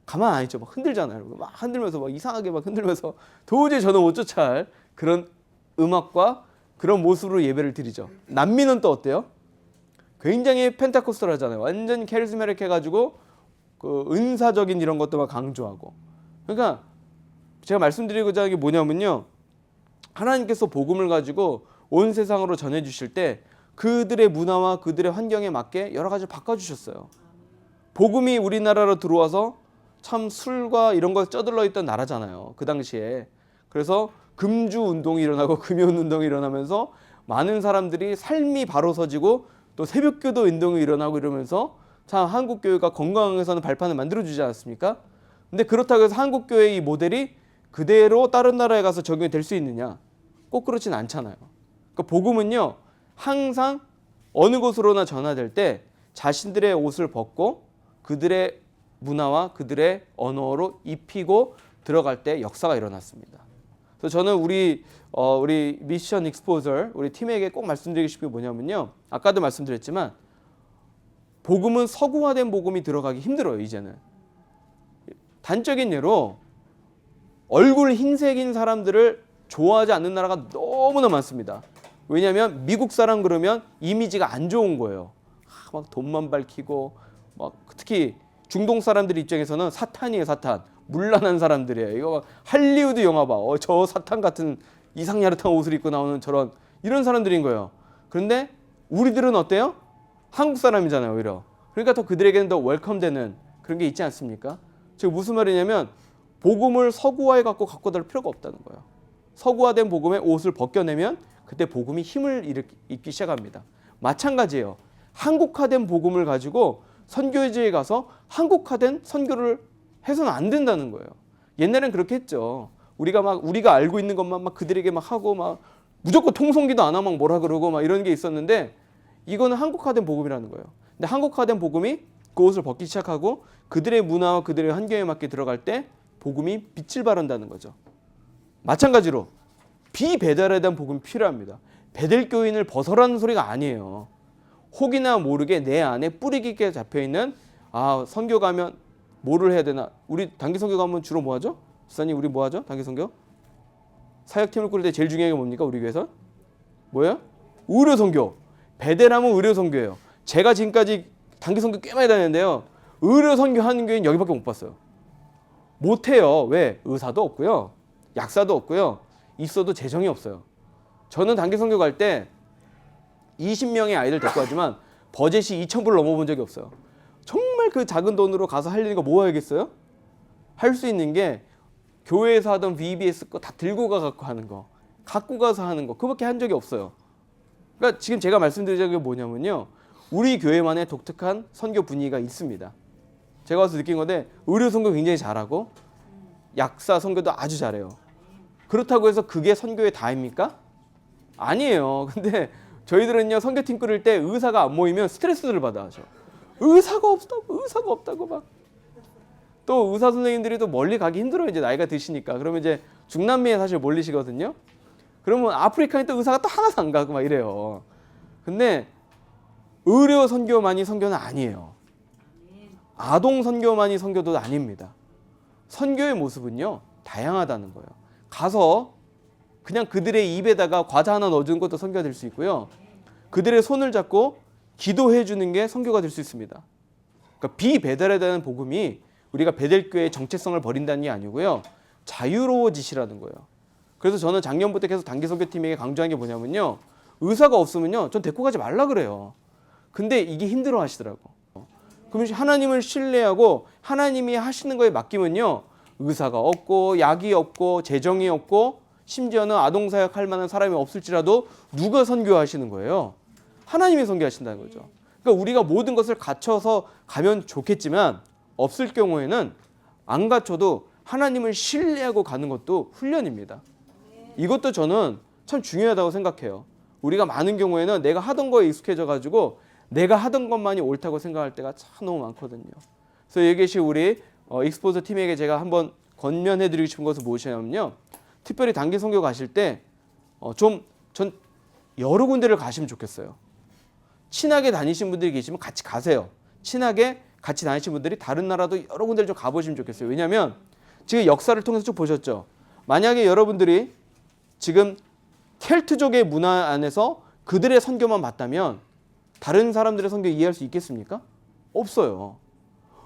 가만 안 있죠. 막 흔들잖아요. 막 흔들면서 막 이상하게 막 흔들면서 도저히 저는 못 쫓아할 그런 음악과 그런 모습으로 예배를 드리죠. 남미는 또 어때요? 굉장히 펜타코스탈하잖아요. 완전 캐리스메릭 해가지고 그 은사적인 이런 것도 막 강조하고. 그러니까 제가 말씀드리고자 하는 게 뭐냐면요, 하나님께서 복음을 가지고 온 세상으로 전해주실 때 그들의 문화와 그들의 환경에 맞게 여러 가지 바꿔주셨어요. 복음이 우리나라로 들어와서 참 술과 이런 거 쩌들러 있던 나라잖아요, 그 당시에. 그래서 금주 운동이 일어나고 금연 운동이 일어나면서 많은 사람들이 삶이 바로 서지고 또 새벽기도 운동이 일어나고 이러면서 참 한국 교회가 건강해서는 발판을 만들어주지 않았습니까? 근데 그렇다고 해서 한국 교회의 이 모델이 그대로 다른 나라에 가서 적용이 될 수 있느냐? 꼭 그렇진 않잖아요. 그러니까 복음은요 항상 어느 곳으로나 전화될 때 자신들의 옷을 벗고 그들의 문화와 그들의 언어로 입히고 들어갈 때 역사가 일어났습니다. 그래서 저는 우리 미션 익스포저 우리 팀에게 꼭 말씀드리고 싶은 게 뭐냐면요, 아까도 말씀드렸지만 복음은 서구화된 복음이 들어가기 힘들어요. 이제는 단적인 예로 얼굴 흰색인 사람들을 좋아하지 않는 나라가 너무나 많습니다. 왜냐하면 미국 사람 그러면 이미지가 안 좋은 거예요. 막 돈만 밝히고 막 특히 중동 사람들 입장에서는 사탄이에요. 사탄. 문란한 사람들이에요. 이거 막 할리우드 영화 봐. 저 사탄 같은 이상야릇한 옷을 입고 나오는 저런 이런 사람들인 거예요. 그런데 우리들은 어때요? 한국 사람이잖아요, 오히려. 그러니까 더 그들에게는 더 웰컴되는 그런 게 있지 않습니까? 즉 무슨 말이냐면 복음을 서구화해 갖고 다를 필요가 없다는 거예요. 서구화된 복음의 옷을 벗겨내면 그때 복음이 힘을 입기 시작합니다. 마찬가지예요. 한국화된 복음을 가지고 선교지에 가서 한국화된 선교를 해서는 안 된다는 거예요. 옛날엔 그렇게 했죠. 우리가 알고 있는 것만 막 그들에게 막 하고 막 무조건 통성기도 안 하면 뭐라 그러고 막 이런 게 있었는데 이거는 한국화된 복음이라는 거예요. 근데 한국화된 복음이 그 옷을 벗기 시작하고 그들의 문화와 그들의 환경에 맞게 들어갈 때 복음이 빛을 발한다는 거죠. 마찬가지로 비베델에 대한 복음이 필요합니다. 베델 교인을 벗어라는 소리가 아니에요. 혹이나 모르게 내 안에 뿌리 깊게 잡혀있는 선교 가면 뭐를 해야 되나? 우리 단기 선교 가면 주로 뭐 하죠? 지사님 우리 뭐 하죠? 단기 선교? 사역팀을 꾸릴 때 제일 중요한 게 뭡니까? 우리 교회에서? 뭐예요? 의료 선교. 베델하면 의료 선교예요. 제가 지금까지 단기 선교 꽤 많이 다녔는데요. 의료 선교 하는 교회는 여기밖에 못 봤어요. 못해요. 왜? 의사도 없고요. 약사도 없고요. 있어도 재정이 없어요. 저는 단기 선교 갈 때 20명의 아이들 데리고 가지만 버젯이 2,000불 넘어본 적이 없어요. 정말 그 작은 돈으로 가서 할 일이가 뭐 하겠어요? 할 수 있는 게 교회에서 하던 VBS 거 다 들고 가갖고 하는 거, 갖고 가서 하는 거, 그밖에 한 적이 없어요. 그러니까 지금 제가 말씀드리자는 게 뭐냐면요, 우리 교회만의 독특한 선교 분위기가 있습니다. 제가 와서 느낀 건데 의료 선교 굉장히 잘하고 약사 선교도 아주 잘해요. 그렇다고 해서 그게 선교의 다입니까? 아니에요. 근데 저희들은요 선교팀 꾸릴 때 의사가 안 모이면 스트레스를 받아 하죠. 의사가 없다고 막. 또 의사 선생님들이 또 멀리 가기 힘들어요. 이제 나이가 드시니까. 그러면 이제 중남미에 사실 몰리시거든요. 그러면 아프리카에 또 의사가 또 하나도 안 가고 막 이래요. 근데 의료 선교만이 선교는 아니에요. 아동 선교만이 선교도 아닙니다. 선교의 모습은요, 다양하다는 거예요. 가서 그냥 그들의 입에다가 과자 하나 넣어주는 것도 선교가 될 수 있고요. 그들의 손을 잡고 기도해 주는 게 선교가 될 수 있습니다. 그러니까 비배달에 대한 복음이 우리가 베델교회의 정체성을 버린다는 게 아니고요. 자유로워지시라는 거예요. 그래서 저는 작년부터 계속 단기 선교팀에게 강조한 게 뭐냐면요. 의사가 없으면요. 전 데리고 가지 말라 그래요. 근데 이게 힘들어 하시더라고. 그럼 하나님을 신뢰하고 하나님이 하시는 거에 맡기면요. 의사가 없고 약이 없고 재정이 없고 심지어는 아동사역 할 만한 사람이 없을지라도 누가 선교하시는 거예요? 하나님이 선교하신다는 거죠. 그러니까 우리가 모든 것을 갖춰서 가면 좋겠지만 없을 경우에는 안 갖춰도 하나님을 신뢰하고 가는 것도 훈련입니다. 이것도 저는 참 중요하다고 생각해요. 우리가 많은 경우에는 내가 하던 거에 익숙해져 가지고 내가 하던 것만이 옳다고 생각할 때가 참 너무 많거든요. 그래서 여기 계신 우리 익스포저 팀에게 제가 한번 권면해 드리고 싶은 것은 무엇이냐면요. 특별히 단기 선교 가실 때 전 여러 군데를 가시면 좋겠어요. 친하게 다니신 분들이 계시면 같이 가세요. 친하게 같이 다니신 분들이 다른 나라도 여러 군데를 좀 가보시면 좋겠어요. 왜냐하면 지금 역사를 통해서 쭉 보셨죠. 만약에 여러분들이 지금 켈트족의 문화 안에서 그들의 선교만 봤다면 다른 사람들의 선교 이해할 수 있겠습니까? 없어요.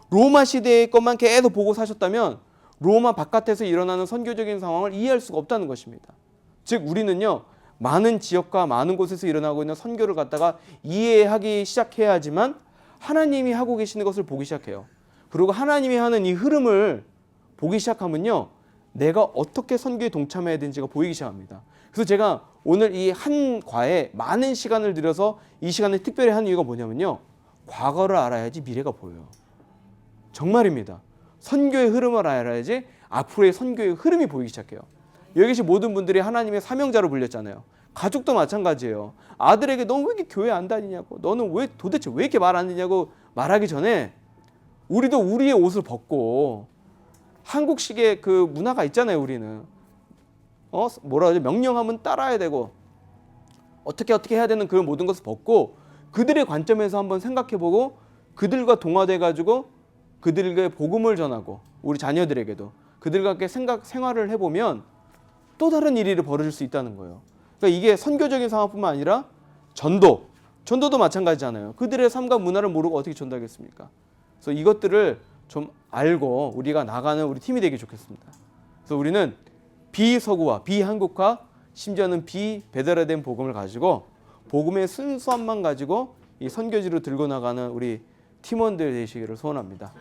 로마 시대의 것만 계속 보고 사셨다면 로마 바깥에서 일어나는 선교적인 상황을 이해할 수가 없다는 것입니다. 즉 우리는요. 많은 지역과 많은 곳에서 일어나고 있는 선교를 갖다가 이해하기 시작해야지만 하나님이 하고 계시는 것을 보기 시작해요. 그리고 하나님이 하는 이 흐름을 보기 시작하면요. 내가 어떻게 선교에 동참해야 되는지가 보이기 시작합니다. 그래서 제가 오늘 이 한 과에 많은 시간을 들여서 이 시간을 특별히 한 이유가 뭐냐면요. 과거를 알아야지 미래가 보여요. 정말입니다. 선교의 흐름을 알아야지 앞으로의 선교의 흐름이 보이기 시작해요. 여기 계신 모든 분들이 하나님의 사명자로 불렸잖아요. 가족도 마찬가지예요. 아들에게 너 왜 이렇게 교회 안 다니냐고, 너는 왜 도대체 왜 이렇게 말 안 듣냐고 말하기 전에 우리도 우리의 옷을 벗고 한국식의 그 문화가 있잖아요. 우리는 뭐라 하죠? 명령하면 따라야 되고 어떻게 해야 되는 그런 모든 것을 벗고 그들의 관점에서 한번 생각해보고 그들과 동화돼 가지고 그들에게 복음을 전하고 우리 자녀들에게도 그들과 함께 생활을 해보면 또 다른 일이 벌어질 수 있다는 거예요. 그러니까 이게 선교적인 상황뿐만 아니라 전도도 마찬가지잖아요. 그들의 삶과 문화를 모르고 어떻게 전도하겠습니까? 그래서 이것들을 좀 알고 우리가 나가는 우리 팀이 되기 좋겠습니다. 그래서 우리는 비서구화, 비한국화, 심지어는 비배달화된 복음을 가지고 복음의 순수함만 가지고 이 선교지로 들고 나가는 우리 팀원들 되시기를 소원합니다.